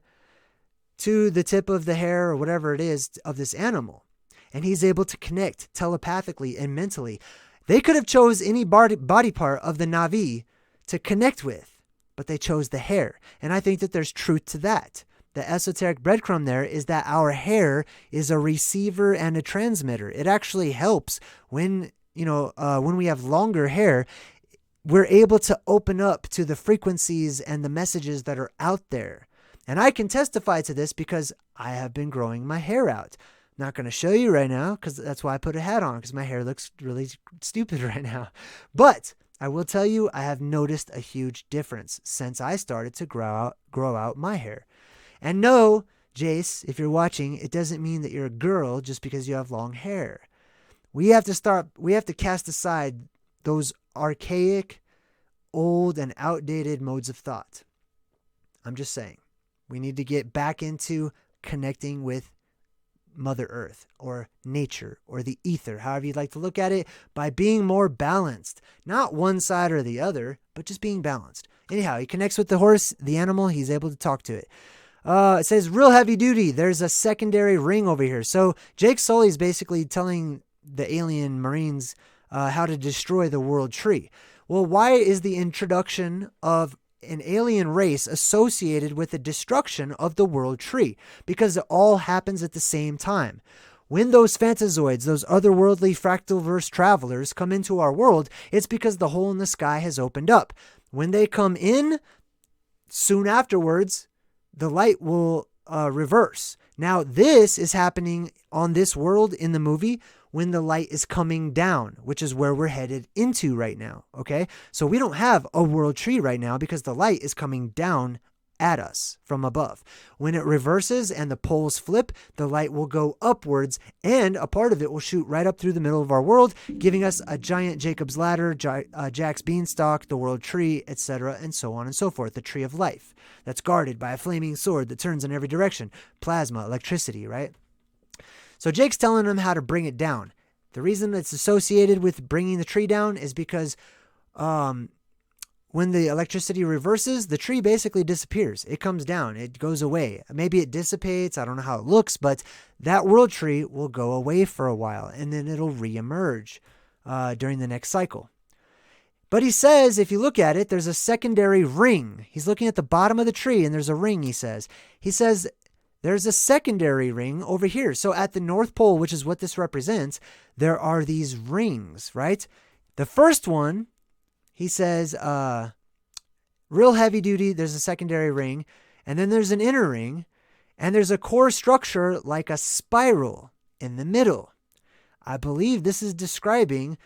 to the tip of the hair or whatever it is of this animal. And he's able to connect telepathically and mentally. They could have chose any body part of the Na'vi to connect with, but they chose the hair. And I think that there's truth to that. The esoteric breadcrumb there is that our hair is a receiver and a transmitter. It actually helps when we have longer hair, we're able to open up to the frequencies and the messages that are out there. And I can testify to this because I have been growing my hair out. Not going to show you right now because that's why I put a hat on, because my hair looks really stupid right now. But I will tell you, I have noticed a huge difference since I started to grow out my hair. And no, Jace, if you're watching, it doesn't mean that you're a girl just because you have long hair. We have to cast aside those archaic, old, and outdated modes of thought. I'm just saying, we need to get back into connecting with Mother Earth or nature or the ether, however you'd like to look at it, by being more balanced. Not one side or the other, but just being balanced. Anyhow, he connects with the horse, the animal, he's able to talk to it. It says real heavy duty. There's a secondary ring over here. So Jake Sully is basically telling the alien marines how to destroy the world tree. Well, why is the introduction of an alien race associated with the destruction of the world tree? Because it all happens at the same time. When those Fantazoids, those otherworldly fractalverse travelers come into our world, it's because the hole in the sky has opened up. When they come in, soon afterwards, the light will reverse. Now, this is happening on this world in the movie when the light is coming down, which is where we're headed into right now, okay? So we don't have a world tree right now because the light is coming down at us from above. When it reverses and the poles flip, the light will go upwards and a part of it will shoot right up through the middle of our world, giving us a giant Jacob's ladder, Jack's beanstalk, the world tree, etc., and so on and so forth, the tree of life that's guarded by a flaming sword that turns in every direction, plasma, electricity, right? So Jake's telling them how to bring it down. The reason it's associated with bringing the tree down is because when the electricity reverses, the tree basically disappears. It comes down. It goes away. Maybe it dissipates. I don't know how it looks, but that world tree will go away for a while, and then it'll reemerge during the next cycle. But he says, if you look at it, there's a secondary ring. He's looking at the bottom of the tree, and there's a ring, he says. He says, there's a secondary ring over here. So at the North Pole, which is what this represents, there are these rings, right? The first one, he says, real heavy duty, there's a secondary ring, and then there's an inner ring, and there's a core structure like a spiral in the middle. I believe this is describing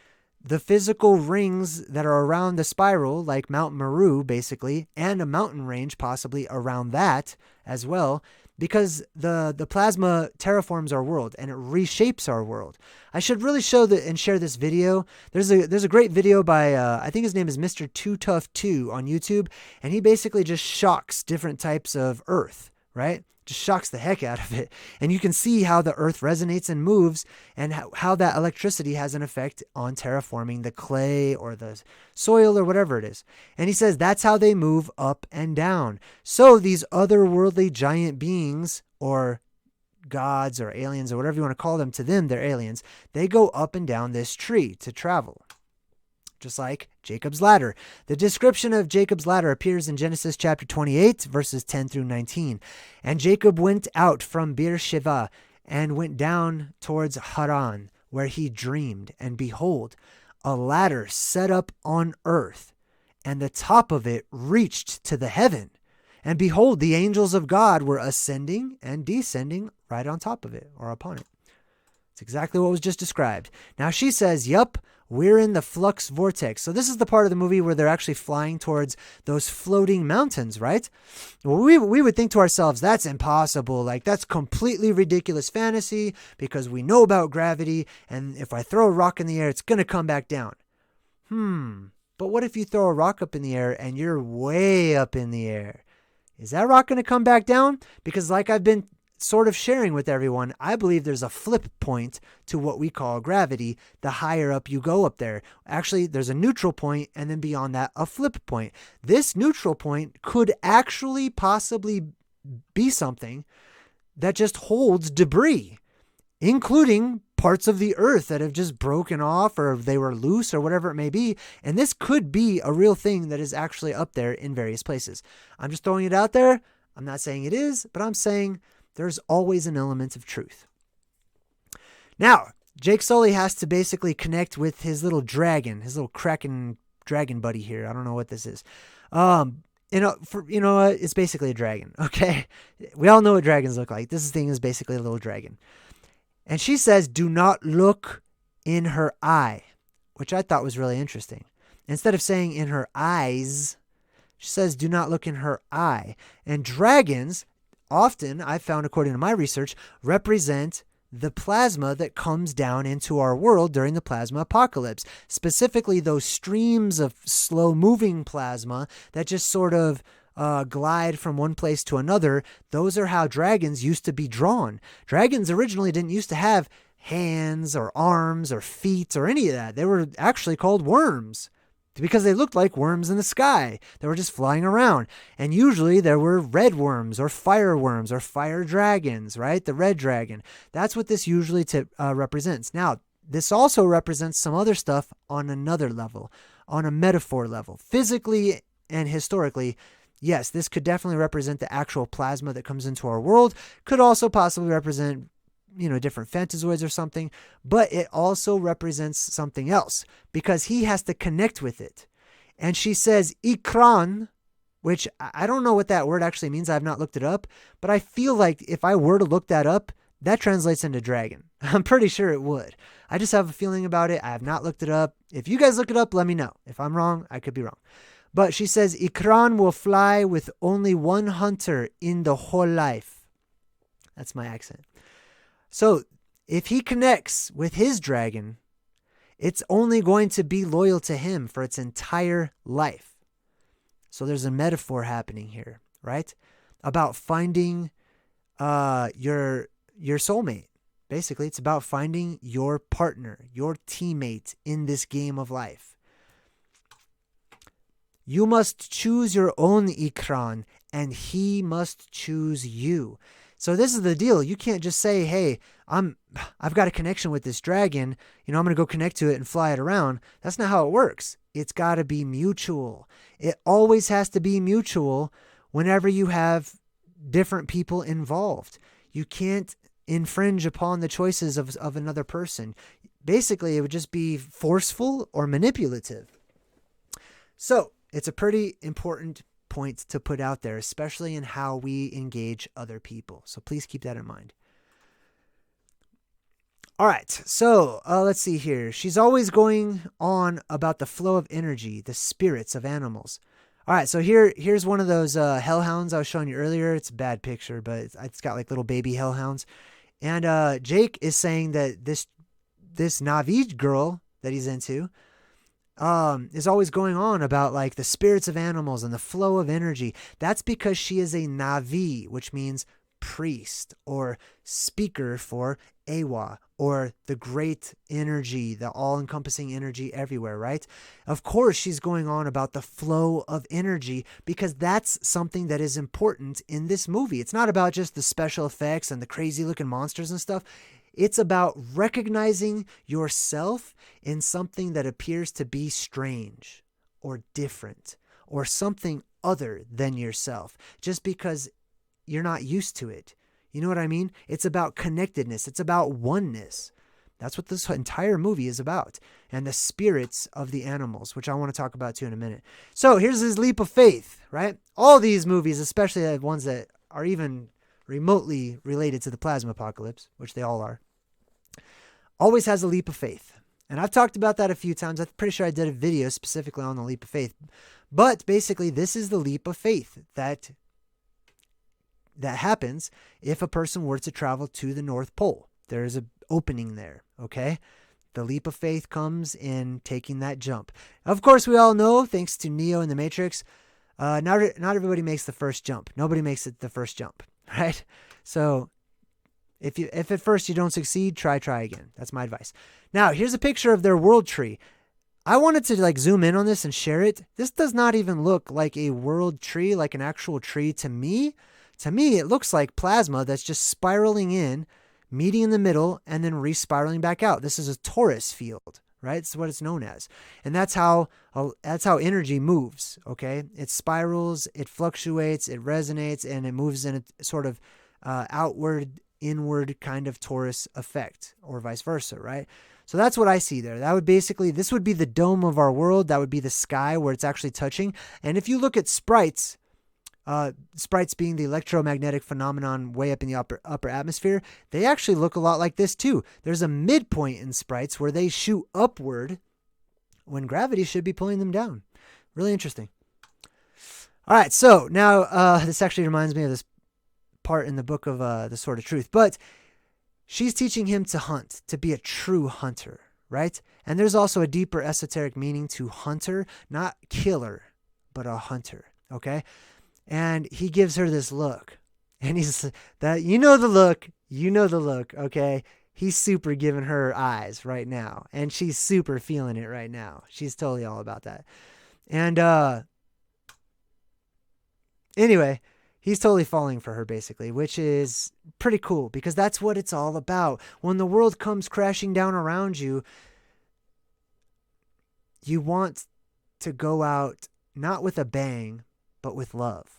the physical rings that are around the spiral, like Mount Meru, basically, and a mountain range possibly around that as well, because the plasma terraforms our world and it reshapes our world. I should really show that and share this video. There's a great video by, I think his name is Mr. Too Tough 2 on YouTube, and he basically just shocks different types of earth, right? Just shocks the heck out of it. And you can see how the earth resonates and moves and how that electricity has an effect on terraforming the clay or the soil or whatever it is. And he says that's how they move up and down. So these otherworldly giant beings or gods or aliens or whatever you want to call them, to them, they're aliens. They go up and down this tree to travel. Just like Jacob's ladder. The description of Jacob's ladder appears in Genesis chapter 28, verses 10 through 19. And Jacob went out from Beersheba and went down towards Haran, where he dreamed. And behold, a ladder set up on earth, and the top of it reached to the heaven. And behold, the angels of God were ascending and descending right on top of it, or upon it. It's exactly what was just described. Now she says, yup, we're in the flux vortex. So this is the part of the movie where they're actually flying towards those floating mountains, right? Well, we would think to ourselves, that's impossible. Like, that's completely ridiculous fantasy because we know about gravity. And if I throw a rock in the air, it's going to come back down. But what if you throw a rock up in the air and you're way up in the air? Is that rock going to come back down? Because like I've been sort of sharing with everyone, I believe there's a flip point to what we call gravity. The higher up you go up there, actually there's a neutral point, and then beyond that a flip point. This neutral point could actually possibly be something that just holds debris, including parts of the earth that have just broken off or they were loose or whatever it may be. And this could be a real thing that is actually up there in various places. I'm just throwing it out there. I'm not saying it is, but I'm saying there's always an element of truth. Now, Jake Sully has to basically connect with his little dragon, his little kraken dragon buddy here. I don't know what this is. It's basically a dragon. Okay. We all know what dragons look like. This thing is basically a little dragon. And she says, do not look in her eye, which I thought was really interesting. Instead of saying in her eyes, she says, do not look in her eye. And dragons often, I've found according to my research, represent the plasma that comes down into our world during the plasma apocalypse. Specifically, those streams of slow-moving plasma that just sort of glide from one place to another. Those are how dragons used to be drawn. Dragons originally didn't used to have hands or arms or feet or any of that. They were actually called worms, because they looked like worms in the sky. They were just flying around. And usually there were red worms or fire dragons, right? The red dragon. That's what this usually represents. Now, this also represents some other stuff on another level, on a metaphor level. Physically and historically, yes, this could definitely represent the actual plasma that comes into our world. Could also possibly represent different Fantazoids or something, but it also represents something else because he has to connect with it. And she says ikran, which I don't know what that word actually means. I have not looked it up, but I feel like if I were to look that up, that translates into dragon. I'm pretty sure it would. I just have a feeling about it. I have not looked it up. If you guys look it up, let me know. If I'm wrong, I could be wrong. But she says ikran will fly with only one hunter in the whole life. That's my accent. So if he connects with his dragon, it's only going to be loyal to him for its entire life. So there's a metaphor happening here, right? About finding your soulmate. Basically, it's about finding your partner, your teammate in this game of life. You must choose your own ikran, and he must choose you. So this is the deal. You can't just say, hey, I've got a connection with this dragon. I'm going to go connect to it and fly it around. That's not how it works. It's got to be mutual. It always has to be mutual whenever you have different people involved. You can't infringe upon the choices of another person. Basically, it would just be forceful or manipulative. So it's a pretty important point to put out there, especially in how we engage other people. So please keep that in mind. All right, so let's see here. She's always going on about the flow of energy, the spirits of animals. All right, so here's one of those hellhounds I was showing you earlier. It's a bad picture, but it's got like little baby hellhounds. And Jake is saying that this Navi girl that he's into is always going on about like the spirits of animals and the flow of energy. That's because she is a Navi, which means priest or speaker for Awa, or the great energy, the all-encompassing energy everywhere, right? Of course, she's going on about the flow of energy because that's something that is important in this movie. It's not about just the special effects and the crazy-looking monsters and stuff. It's about recognizing yourself in something that appears to be strange or different or something other than yourself, just because you're not used to it. You know what I mean? It's about connectedness. It's about oneness. That's what this entire movie is about. And the spirits of the animals, which I want to talk about too in a minute. So here's his leap of faith, right? All these movies, especially the ones that are even remotely related to the plasma apocalypse, which they all are, always has a leap of faith. And I've talked about that a few times. I'm pretty sure I did a video specifically on the leap of faith. But basically, this is the leap of faith that happens if a person were to travel to the North Pole. There is an opening there, okay? The leap of faith comes in taking that jump. Of course, we all know, thanks to Neo in the Matrix, not everybody makes the first jump. Nobody makes it the first jump, right? So if at first you don't succeed, try again. That's my advice. Now, here's a picture of their world tree. I wanted to like zoom in on this and share it. This does not even look like a world tree, like an actual tree to me. To me, it looks like plasma that's just spiraling in, meeting in the middle, and then re-spiraling back out. This is a torus field, right? It's what it's known as. And that's how energy moves, okay? It spirals, it fluctuates, it resonates, and it moves in a sort of outward, inward kind of torus effect, or vice versa, right? So that's what I see there. That would basically, this would be the dome of our world. That would be the sky where it's actually touching. And if you look at sprites, sprites being the electromagnetic phenomenon way up in the upper atmosphere, they actually look a lot like this too. There's a midpoint in sprites where they shoot upward when gravity should be pulling them down. Really interesting. All right, so now this actually reminds me of this part in the book of The Sword of Truth, but she's teaching him to hunt, to be a true hunter, right? And there's also a deeper esoteric meaning to hunter, not killer, but a hunter, okay? And he gives her this look, and he's that, you know the look, okay? He's super giving her eyes right now, and she's super feeling it right now. She's totally all about that. And anyway, he's totally falling for her basically, which is pretty cool because that's what it's all about. When the world comes crashing down around you, you want to go out not with a bang, but with love.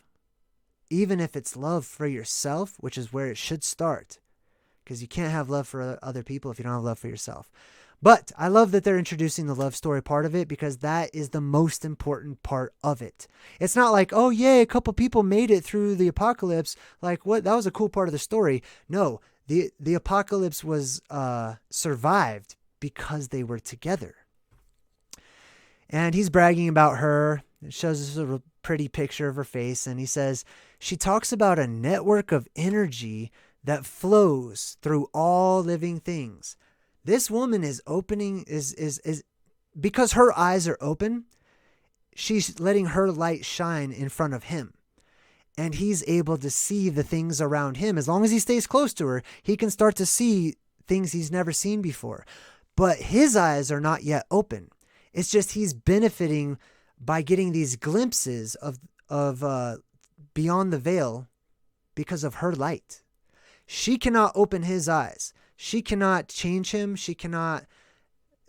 Even if it's love for yourself, which is where it should start, because you can't have love for other people if you don't have love for yourself. But I love that they're introducing the love story part of it because that is the most important part of it. It's not like, oh, yay, a couple people made it through the apocalypse. Like, what? That was a cool part of the story. No, the apocalypse was survived because they were together. And he's bragging about her. It shows us a pretty picture of her face. And he says, she talks about a network of energy that flows through all living things. This woman is opening, is because her eyes are open, she's letting her light shine in front of him. And he's able to see the things around him. As long as he stays close to her, he can start to see things he's never seen before. But his eyes are not yet open. It's just he's benefiting by getting these glimpses of beyond the veil because of her light. She cannot open his eyes. She cannot change him. She cannot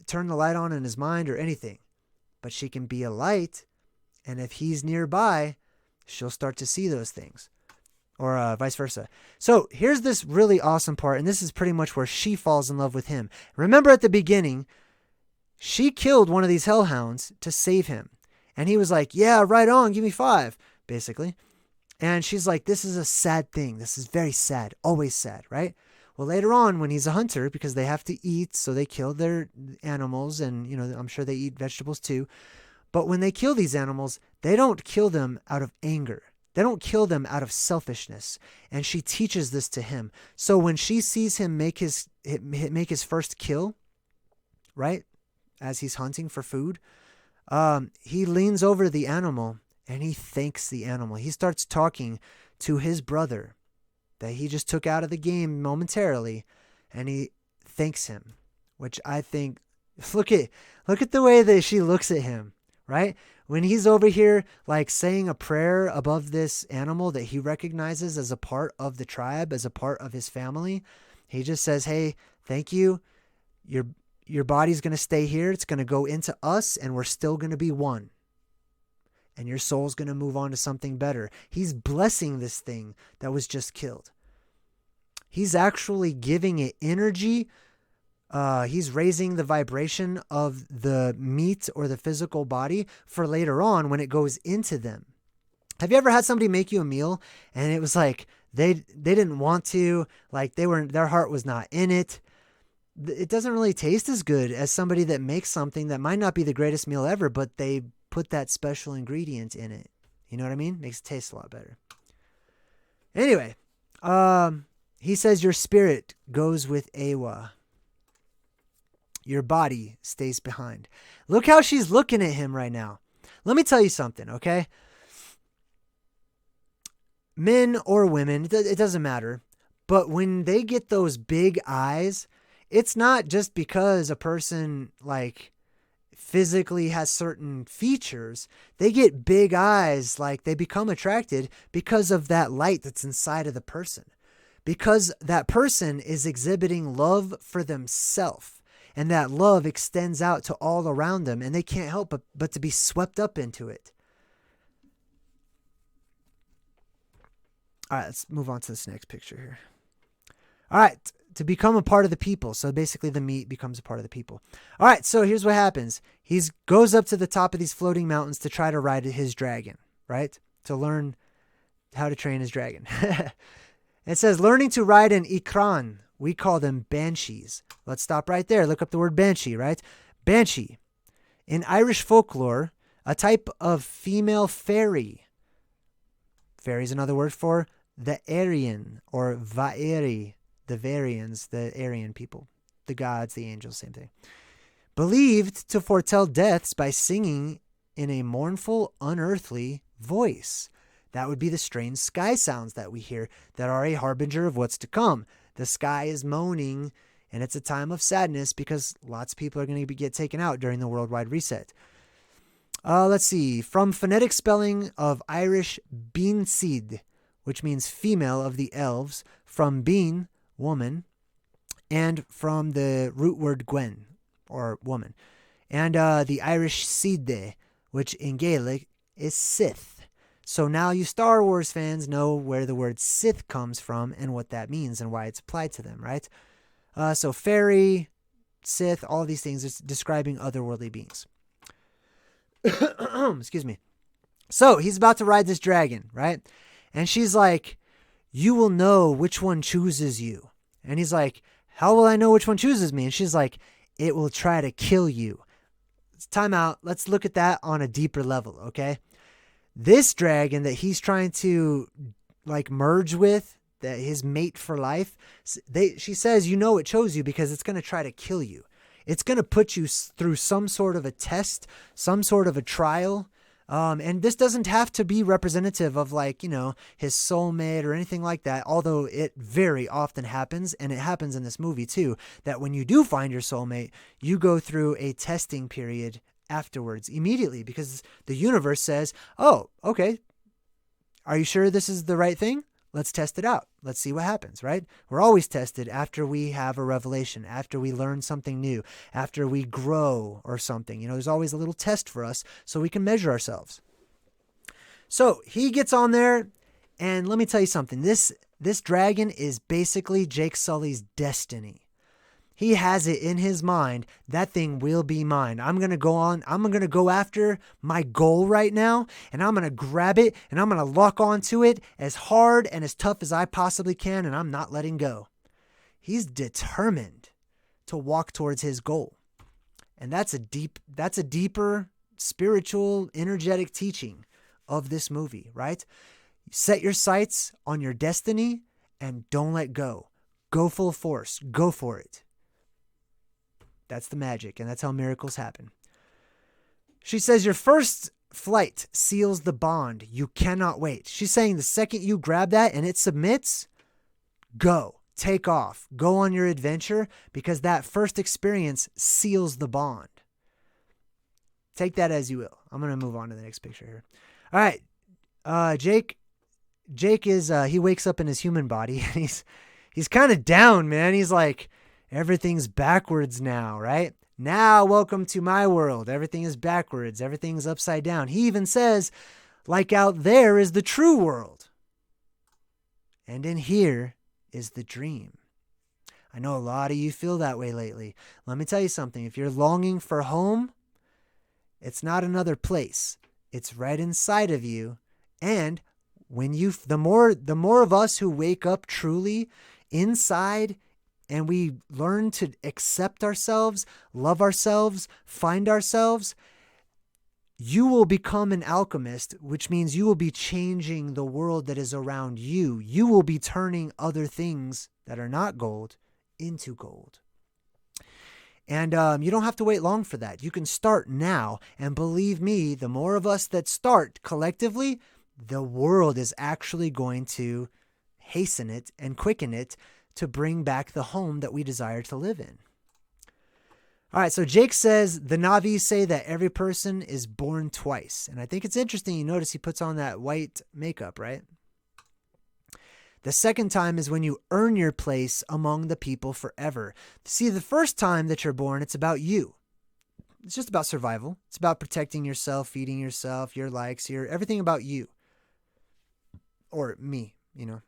turn the light on in his mind or anything. But she can be a light, and if he's nearby, she'll start to see those things. Or vice versa. So here's this really awesome part, and this is pretty much where she falls in love with him. Remember at the beginning, she killed one of these hellhounds to save him. And he was like, yeah, right on, give me 5, basically. And she's like, this is a sad thing. This is very sad. Always sad, right? Well, later on, when he's a hunter, because they have to eat, so they kill their animals, and, I'm sure they eat vegetables too. But when they kill these animals, they don't kill them out of anger. They don't kill them out of selfishness. And she teaches this to him. So when she sees him make his first kill, right, as he's hunting for food, he leans over the animal and he thanks the animal. He starts talking to his brother that he just took out of the game momentarily, and he thanks him, which I think, look at the way that she looks at him, right? When he's over here like saying a prayer above this animal that he recognizes as a part of the tribe, as a part of his family, he just says, hey, thank you. Your body's going to stay here. It's going to go into us, and we're still going to be one. And your soul's going to move on to something better. He's blessing this thing that was just killed. He's actually giving it energy. He's raising the vibration of the meat or the physical body for later on when it goes into them. Have you ever had somebody make you a meal and it was like they didn't want to, like their heart was not in it? It doesn't really taste as good as somebody that makes something that might not be the greatest meal ever, but they put that special ingredient in it. You know what I mean? Makes it taste a lot better. Anyway, he says your spirit goes with Awa. Your body stays behind. Look how she's looking at him right now. Let me tell you something, okay? Men or women, it doesn't matter. But when they get those big eyes, it's not just because a person like physically has certain features. They get big eyes, like they become attracted because of that light that's inside of the person. Because that person is exhibiting love for themselves. And that love extends out to all around them, and they can't help but to be swept up into it. All right, let's move on to this next picture here. All right, to become a part of the people. So basically the meat becomes a part of the people. All right, so here's what happens. He goes up to the top of these floating mountains to try to ride his dragon, right? To learn how to train his dragon. It says, learning to ride an ikran. We call them banshees. Let's stop right there. Look up the word banshee, right? Banshee. In Irish folklore, a type of female fairy. Fairy is another word for the Aryan or Vaeri, the Varians, the Aryan people. The gods, the angels, same thing. Believed to foretell deaths by singing in a mournful, unearthly voice. That would be the strange sky sounds that we hear that are a harbinger of what's to come. The sky is moaning, and it's a time of sadness because lots of people are going to get taken out during the worldwide reset. Let's see. From phonetic spelling of Irish Beanseed, which means female of the elves, from bean, woman, and from the root word gwen, or woman. And the Irish Side, which in Gaelic is Sith. So now you Star Wars fans know where the word Sith comes from and what that means and why it's applied to them, right? So fairy, Sith, all of these things is describing otherworldly beings. Excuse me. So he's about to ride this dragon, right? And she's like, you will know which one chooses you. And he's like, how will I know which one chooses me? And she's like, it will try to kill you. Time out. Let's look at that on a deeper level, okay? This dragon that he's trying to like merge with, that his mate for life, she says, you know it chose you because it's going to try to kill you. It's going to put you through some sort of a test, some sort of a trial. And this doesn't have to be representative of like, his soulmate or anything like that. Although it very often happens, and it happens in this movie too, that when you do find your soulmate, you go through a testing period afterwards, immediately, because the universe says, oh, okay, are you sure this is the right thing? Let's test it out. Let's see what happens, right? We're always tested after we have a revelation, after we learn something new, after we grow or something. There's always a little test for us so we can measure ourselves. So he gets on there, and let me tell you something. This dragon is basically Jake Sully's destiny. He has it in his mind. That thing will be mine. I'm going to go on. I'm going to go after my goal right now, and I'm going to grab it, and I'm going to lock onto it as hard and as tough as I possibly can, and I'm not letting go. He's determined to walk towards his goal. And that's a deeper spiritual, energetic teaching of this movie, right? Set your sights on your destiny and don't let go. Go full force. Go for it. That's the magic, and that's how miracles happen. She says your first flight seals the bond. You cannot wait. She's saying the second you grab that and it submits, go. Take off. Go on your adventure, because that first experience seals the bond. Take that as you will. I'm going to move on to the next picture here. All right. Jake is, he wakes up in his human body, and he's kind of down, man. He's like, everything's backwards now, right? Now, welcome to my world. Everything is backwards. Everything's upside down. He even says, like out there is the true world. And in here is the dream. I know a lot of you feel that way lately. Let me tell you something. If you're longing for home, it's not another place. It's right inside of you. And when the more of us who wake up truly inside, and we learn to accept ourselves, love ourselves, find ourselves, you will become an alchemist, which means you will be changing the world that is around you. You will be turning other things that are not gold into gold. And you don't have to wait long for that. You can start now. And believe me, the more of us that start collectively, the world is actually going to hasten it and quicken it to bring back the home that we desire to live in. All right, so Jake says the Na'vi say that every person is born twice. And I think it's interesting. You notice he puts on that white makeup, right? The second time is when you earn your place among the people forever. See, the first time that you're born, it's about you. It's just about survival. It's about protecting yourself, feeding yourself, your likes, everything about you. Or me, you know.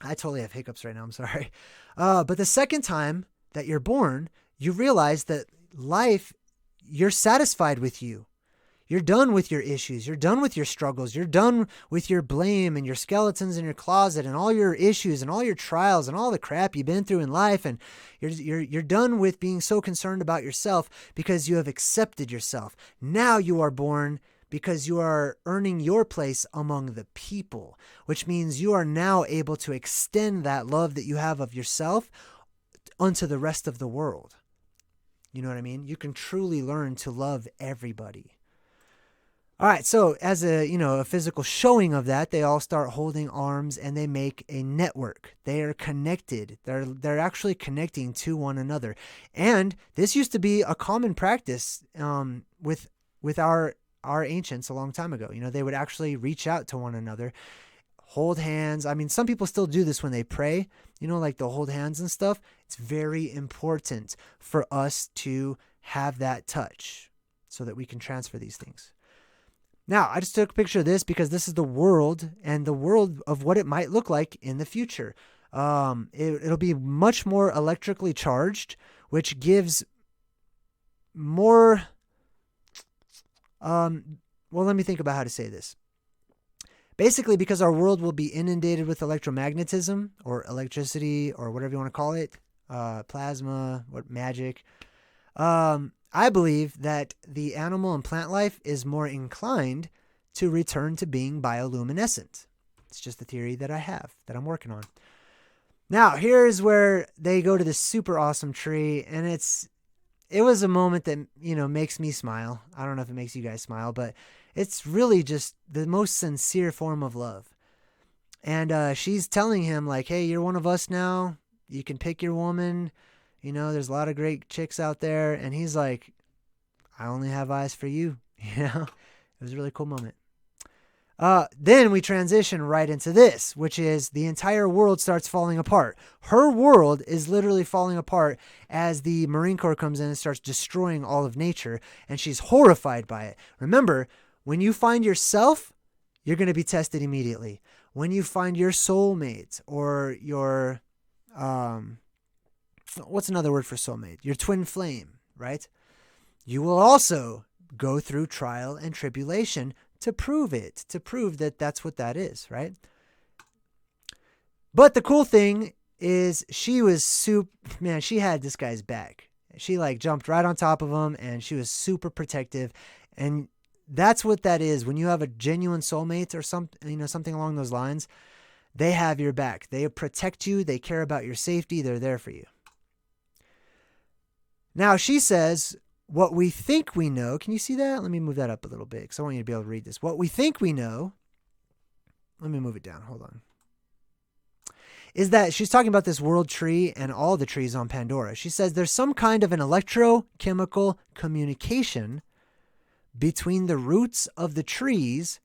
I totally have hiccups right now. I'm sorry. But the second time that you're born, you realize that life, you're satisfied with you. You're done with your issues. You're done with your struggles. You're done with your blame and your skeletons in your closet and all your issues and all your trials and all the crap you've been through in life. And you're done with being so concerned about yourself because you have accepted yourself. Now you are born because you are earning your place among the people, which means you are now able to extend that love that you have of yourself onto the rest of the world. You know what I mean? You can truly learn to love everybody. All right, so as a physical showing of that, they all start holding arms and they make a network. They are connected. They're actually connecting to one another. And this used to be a common practice with our ancients a long time ago. You know, they would actually reach out to one another, hold hands. I mean, some people still do this when they pray, you know, like they'll hold hands and stuff. It's very important for us to have that touch so that we can transfer these things. Now, I just took a picture of this because this is the world and the world of what it might look like in the future. It'll be much more electrically charged, which gives more... well, let me think about how to say this. Basically, because our world will be inundated with electromagnetism or electricity or whatever you want to call it, plasma, magic. I believe that the animal and plant life is more inclined to return to being bioluminescent. It's just the theory that I have, that I'm working on. Now, here's where they go to this super awesome tree, and it was a moment that, makes me smile. I don't know if it makes you guys smile, but it's really just the most sincere form of love. And she's telling him, like, hey, you're one of us now. You can pick your woman. You know, there's a lot of great chicks out there. And he's like, I only have eyes for you. You know, it was a really cool moment. Then we transition right into this, which is the entire world starts falling apart. Her world is literally falling apart as the Marine Corps comes in and starts destroying all of nature. And she's horrified by it. Remember, when you find yourself, you're going to be tested immediately. When you find your soulmate or your, what's another word for soulmate? Your twin flame, right? You will also go through trial and tribulation to prove it, to prove that that's what that is, right? But the cool thing is she had this guy's back. She like jumped right on top of him and she was super protective. And that's what that is. When you have a genuine soulmate or something along those lines, they have your back. They protect you. They care about your safety. They're there for you. Now she says, what we think we know. Can you see that? Let me move that up a little bit because I want you to be able to read this. What we think we know. Let me move it down. Hold on. Is that she's talking about this world tree and all the trees on Pandora. She says there's some kind of an electrochemical communication between the roots of the trees,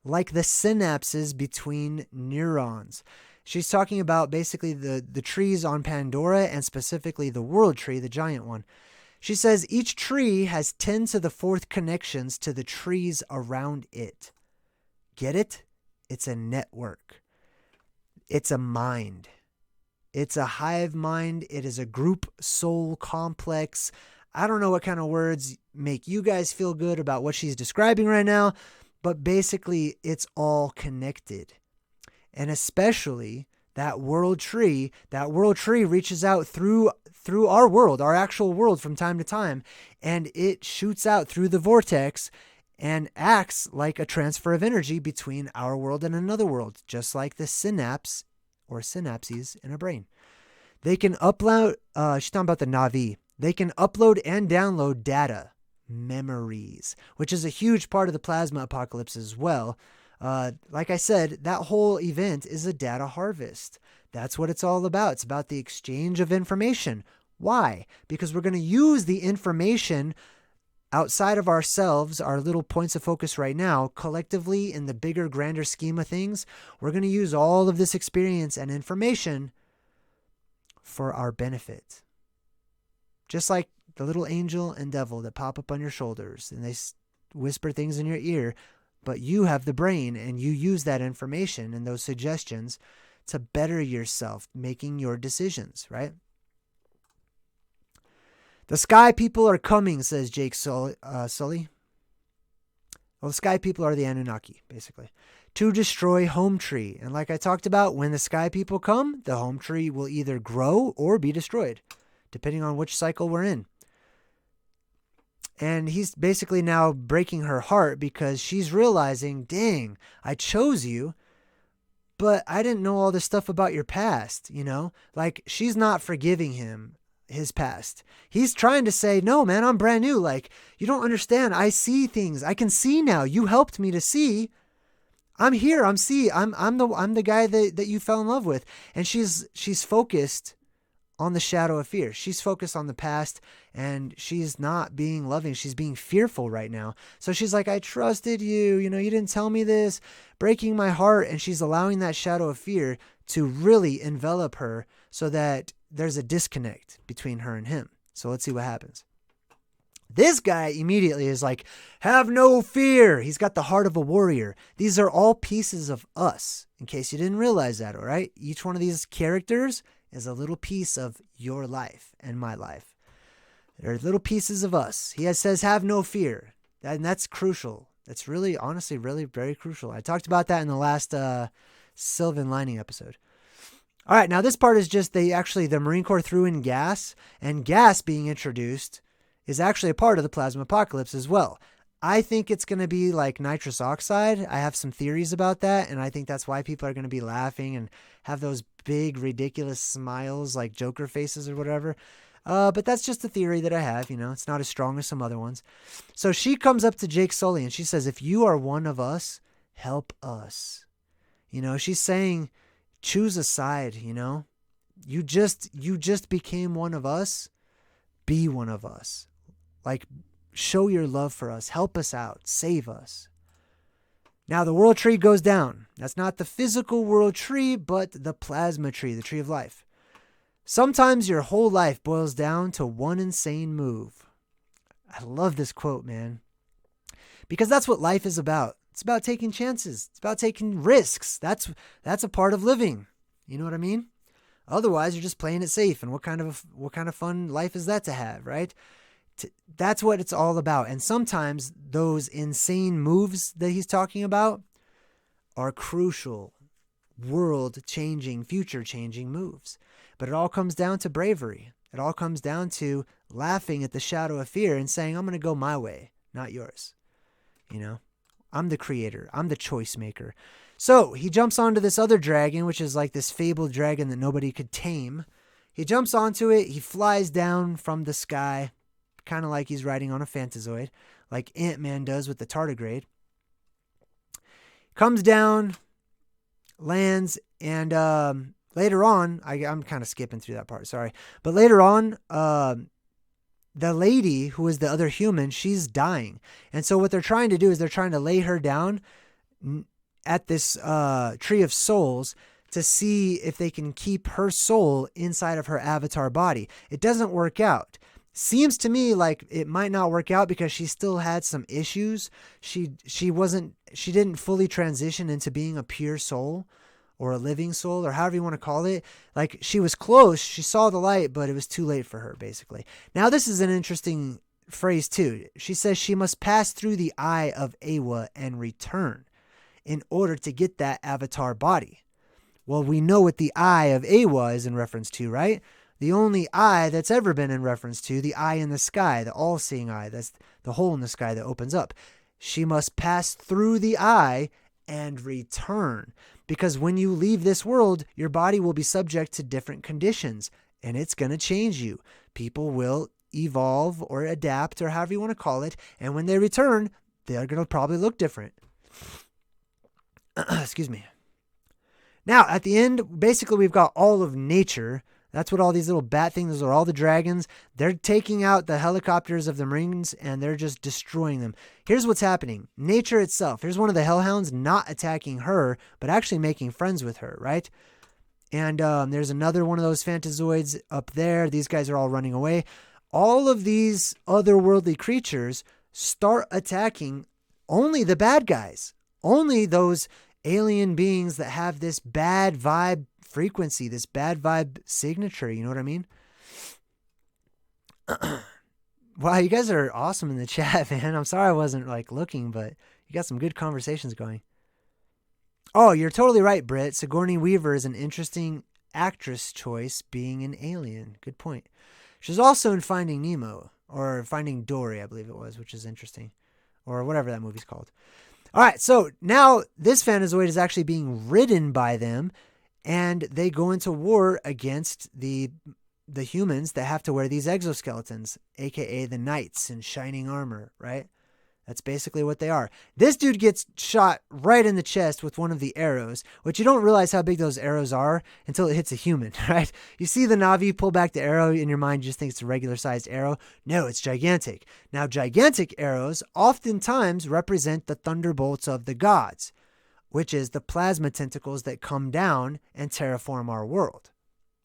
like the synapses between neurons. She's talking about basically the trees on Pandora and specifically the world tree, the giant one. She says each tree has 10 to the fourth connections to the trees around it. Get it? It's a network. It's a mind. It's a hive mind. It is a group soul complex. I don't know what kind of words make you guys feel good about what she's describing right now, but basically it's all connected. And especially that world tree reaches out through our world, our actual world from time to time, and it shoots out through the vortex and acts like a transfer of energy between our world and another world, just like the synapse or synapses in a brain. They can upload, she's talking about the Navi. They can upload and download data, memories, which is a huge part of the plasma apocalypse as well. Like I said, that whole event is a data harvest. That's what it's all about. It's about the exchange of information. Why? Because we're going to use the information outside of ourselves, our little points of focus right now, collectively in the bigger, grander scheme of things. We're going to use all of this experience and information for our benefit. Just like the little angel and devil that pop up on your shoulders and they whisper things in your ear, but you have the brain and you use that information and those suggestions to better yourself, making your decisions, right? The sky people are coming, says Jake Sully. Well, the sky people are the Anunnaki, basically, to destroy home tree. And like I talked about, when the sky people come, the home tree will either grow or be destroyed, depending on which cycle we're in. And he's basically now breaking her heart because she's realizing, dang, I chose you, but I didn't know all this stuff about your past, you know? Like, she's not forgiving him his past. He's trying to say, no, man, I'm brand new. Like, you don't understand. I see things. I can see now. You helped me to see. I'm here. I'm the guy that you fell in love with. And she's focused on the shadow of fear. She's focused on the past and she's not being loving. She's being fearful right now. So she's like, I trusted you. You know, you didn't tell me this, breaking my heart. And she's allowing that shadow of fear to really envelop her so that there's a disconnect between her and him. So let's see what happens. This guy immediately is like, have no fear. He's got the heart of a warrior. These are all pieces of us, in case you didn't realize that, all right? Each one of these characters is a little piece of your life and my life. They're little pieces of us. He says, have no fear. And that's crucial. That's really, honestly, really very crucial. I talked about that in the last Sylvan Lining episode. All right, now this part is just the Marine Corps threw in gas, and gas being introduced is actually a part of the plasma apocalypse as well. I think it's going to be like nitrous oxide. I have some theories about that, and I think that's why people are going to be laughing and have those big, ridiculous smiles like Joker faces or whatever. But that's just a theory that I have, you know. It's not as strong as some other ones. So she comes up to Jake Sully, and she says, if you are one of us, help us. You know, she's saying, choose a side, you know. You just became one of us. Be one of us. Like, show your love for us. Help us out. Save us. Now, the world tree goes down. That's not the physical world tree, but the plasma tree, the tree of life. Sometimes your whole life boils down to one insane move. I love this quote, man. Because that's what life is about. It's about taking chances. It's about taking risks. That's a part of living. You know what I mean? Otherwise, you're just playing it safe. And what kind of fun life is that to have, right? That's what it's all about. And sometimes those insane moves that he's talking about are crucial, world-changing, future-changing moves. But it all comes down to bravery. It all comes down to laughing at the shadow of fear and saying, I'm going to go my way, not yours. I'm the creator. I'm the choice maker. So he jumps onto this other dragon, which is like this fabled dragon that nobody could tame. He jumps onto it. He flies down from the sky, kind of like he's riding on a Fantazoid, like Ant-Man does with the tardigrade. Comes down, lands, and later on, I'm kind of skipping through that part, sorry. But later on, the lady who is the other human, she's dying. And so what they're trying to do is they're trying to lay her down at this tree of souls to see if they can keep her soul inside of her avatar body. It doesn't work out. Seems to me like it might not work out because she still had some issues. She didn't fully transition into being a pure soul or a living soul or however you want to call it. Like she was close. She saw the light, but it was too late for her basically. Now this is an interesting phrase too. She says she must pass through the eye of Awa and return in order to get that avatar body. Well, we know what the eye of Awa is in reference to, right? The only eye that's ever been in reference to, the eye in the sky, the all-seeing eye, that's the hole in the sky that opens up. She must pass through the eye and return. Because when you leave this world, your body will be subject to different conditions, and it's going to change you. People will evolve or adapt or however you want to call it, and when they return, they're going to probably look different. Excuse me. Now, at the end, basically we've got all of nature. That's what all these little bat things, those are all the dragons. They're taking out the helicopters of the Marines and they're just destroying them. Here's what's happening. Nature itself. Here's one of the hellhounds not attacking her, but actually making friends with her, right? And there's another one of those Fantazoids up there. These guys are all running away. All of these otherworldly creatures start attacking only the bad guys. Only those alien beings that have this bad vibe frequency, this bad vibe signature, you know what I mean? Wow, you guys are awesome in the chat, man. I'm sorry I wasn't looking, but you got some good conversations going. Oh, you're totally right, Britt. Sigourney Weaver is an interesting actress choice being an alien. Good point. She's also in Finding Nemo, or Finding Dory, I believe it was, which is interesting. Or whatever that movie's called. All right, so now this Fantazoid is actually being ridden by them, and they go into war against the humans that have to wear these exoskeletons, aka the knights in shining armor, right? That's basically what they are. This dude gets shot right in the chest with one of the arrows, which you don't realize how big those arrows are until it hits a human, right? You see the Na'vi pull back the arrow, in your mind you just think it's a regular sized arrow. No, it's gigantic. Now, gigantic arrows oftentimes represent the thunderbolts of the gods, which is the plasma tentacles that come down and terraform our world.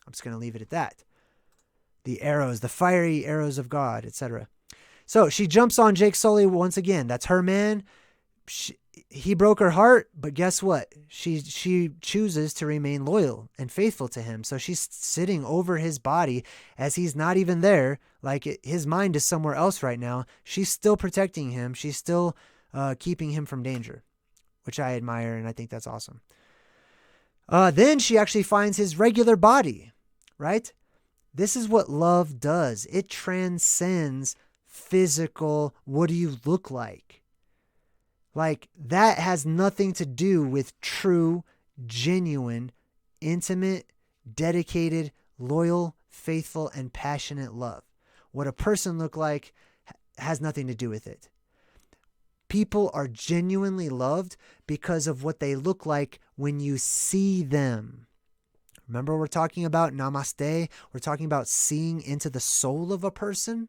I'm just going to leave it at that. The arrows, the fiery arrows of God, etc. So she jumps on Jake Sully once again. That's her man. He broke her heart, but guess what? She chooses to remain loyal and faithful to him. So she's sitting over his body as he's not even there. His mind is somewhere else right now. She's still protecting him. She's still keeping him from danger, which I admire, and I think that's awesome. Then she actually finds his regular body, right? This is what love does. It transcends physical, what do you look like? That has nothing to do with true, genuine, intimate, dedicated, loyal, faithful, and passionate love. What a person look like has nothing to do with it. People are genuinely loved because of what they look like when you see them. Remember, we're talking about namaste. We're talking about seeing into the soul of a person,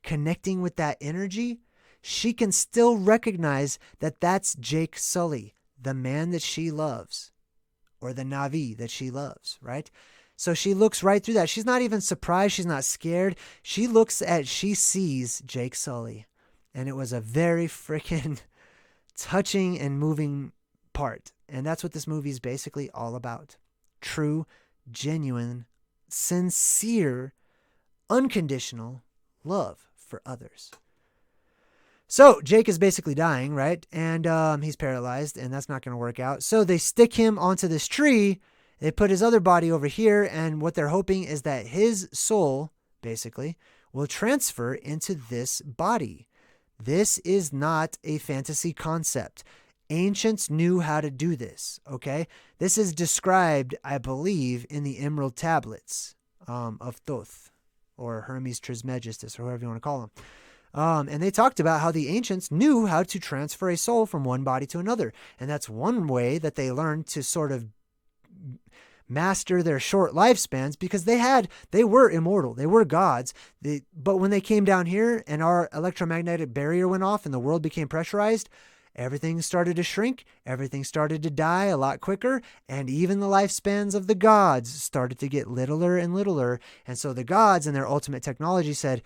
connecting with that energy. She can still recognize that that's Jake Sully, the man that she loves, or the Na'vi that she loves, right? So she looks right through that. She's not even surprised. She's not scared. She sees Jake Sully. And it was a very freaking touching and moving part. And that's what this movie is basically all about. True, genuine sincere, unconditional love for others. So Jake is basically dying, right? And he's paralyzed, and that's not going to work out. So they stick him onto this tree. They put his other body over here, and what they're hoping is that his soul, basically, will transfer into this body. This is not a fantasy concept. Ancients knew how to do this, okay? This is described, I believe, in the Emerald Tablets of Thoth, or Hermes Trismegistus, or whoever you want to call them. And they talked about how the ancients knew how to transfer a soul from one body to another. And that's one way that they learned to sort of master their short lifespans, because they were immortal. They were gods. But when they came down here and our electromagnetic barrier went off and the world became pressurized, everything started to shrink. Everything started to die a lot quicker. And even the lifespans of the gods started to get littler and littler. And so the gods in their ultimate technology said,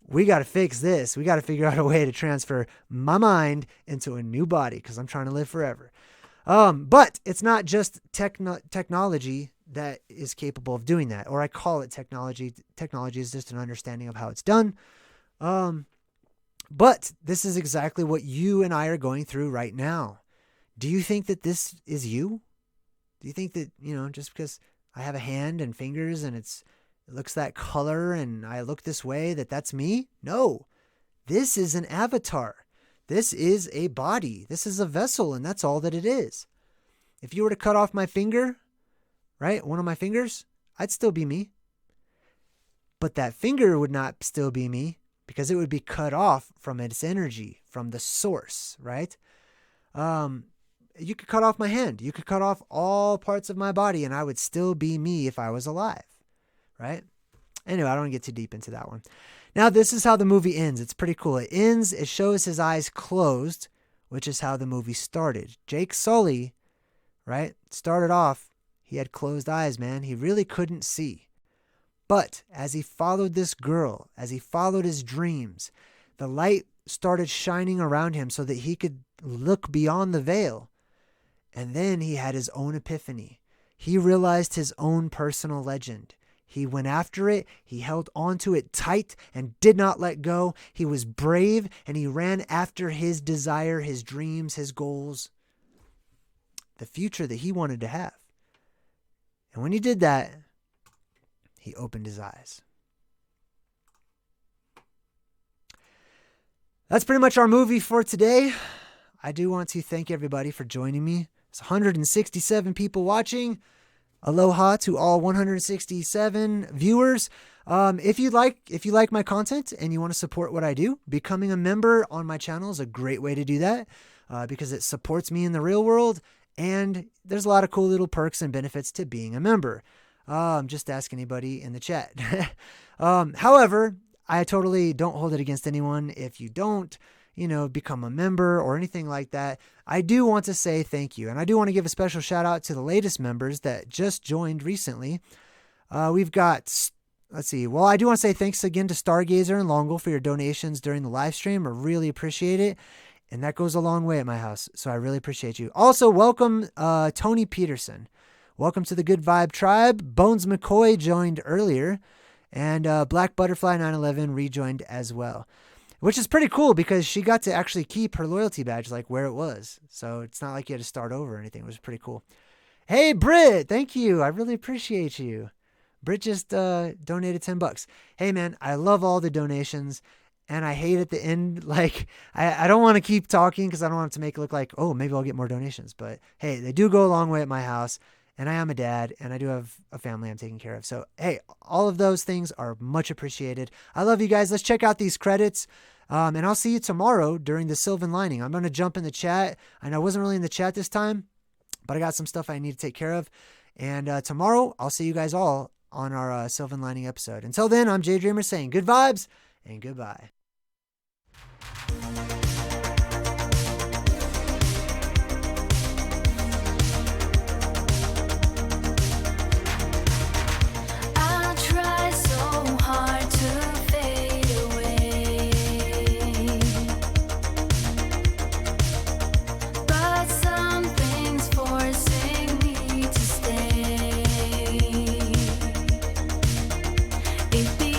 we got to fix this. We got to figure out a way to transfer my mind into a new body, because I'm trying to live forever. But it's not just technology that is capable of doing that, or I call it technology. Technology is just an understanding of how it's done. But this is exactly what you and I are going through right now. Do you think that this is you? Do you think that, just because I have a hand and fingers and it looks that color and I look this way, that's me? No, this is an avatar. This is a body. This is a vessel, and that's all that it is. If you were to cut off my finger, right, one of my fingers, I'd still be me. But that finger would not still be me, because it would be cut off from its energy, from the source, right? You could cut off my hand. You could cut off all parts of my body, and I would still be me if I was alive, right? Anyway, I don't want to get too deep into that one. Now, this is how the movie ends. It's pretty cool. It shows his eyes closed, which is how the movie started. Jake Sully, right, started off, he had closed eyes, man. He really couldn't see. But as he followed this girl, as he followed his dreams, the light started shining around him so that he could look beyond the veil. And then he had his own epiphany. He realized his own personal legend. He went after it. He held onto it tight and did not let go. He was brave, and he ran after his desire, his dreams, his goals, the future that he wanted to have. And when he did that, he opened his eyes. That's pretty much our movie for today. I do want to thank everybody for joining me. It's 167 people watching. Aloha to all 167 viewers. If you like my content and you want to support what I do, becoming a member on my channel is a great way to do that, because it supports me in the real world, and there's a lot of cool little perks and benefits to being a member. Just ask anybody in the chat. However, I totally don't hold it against anyone if you don't, become a member or anything like that. I do want to say thank you. And I do want to give a special shout out to the latest members that just joined recently. We've got, let's see. Well, I do want to say thanks again to Stargazer and Longle for your donations during the live stream. I really appreciate it. And that goes a long way at my house. So I really appreciate you. Also, welcome, Tony Peterson. Welcome to the Good Vibe Tribe. Bones McCoy joined earlier. And Black Butterfly 911 rejoined as well. Which is pretty cool, because she got to actually keep her loyalty badge like where it was. So it's not like you had to start over or anything. It was pretty cool. Hey, Britt, thank you. I really appreciate you. Britt just donated $10. Hey, man, I love all the donations. And I hate at the end, like, I don't want to keep talking because I don't want it to make it look like, oh, maybe I'll get more donations. But hey, they do go a long way at my house. And I am a dad, and I do have a family I'm taking care of. So, hey, all of those things are much appreciated. I love you guys. Let's check out these credits. And I'll see you tomorrow during the Sylvan Lining. I'm going to jump in the chat. I know I wasn't really in the chat this time, but I got some stuff I need to take care of. And tomorrow, I'll see you guys all on our Sylvan Lining episode. Until then, I'm JayDreamerZ saying good vibes and goodbye. It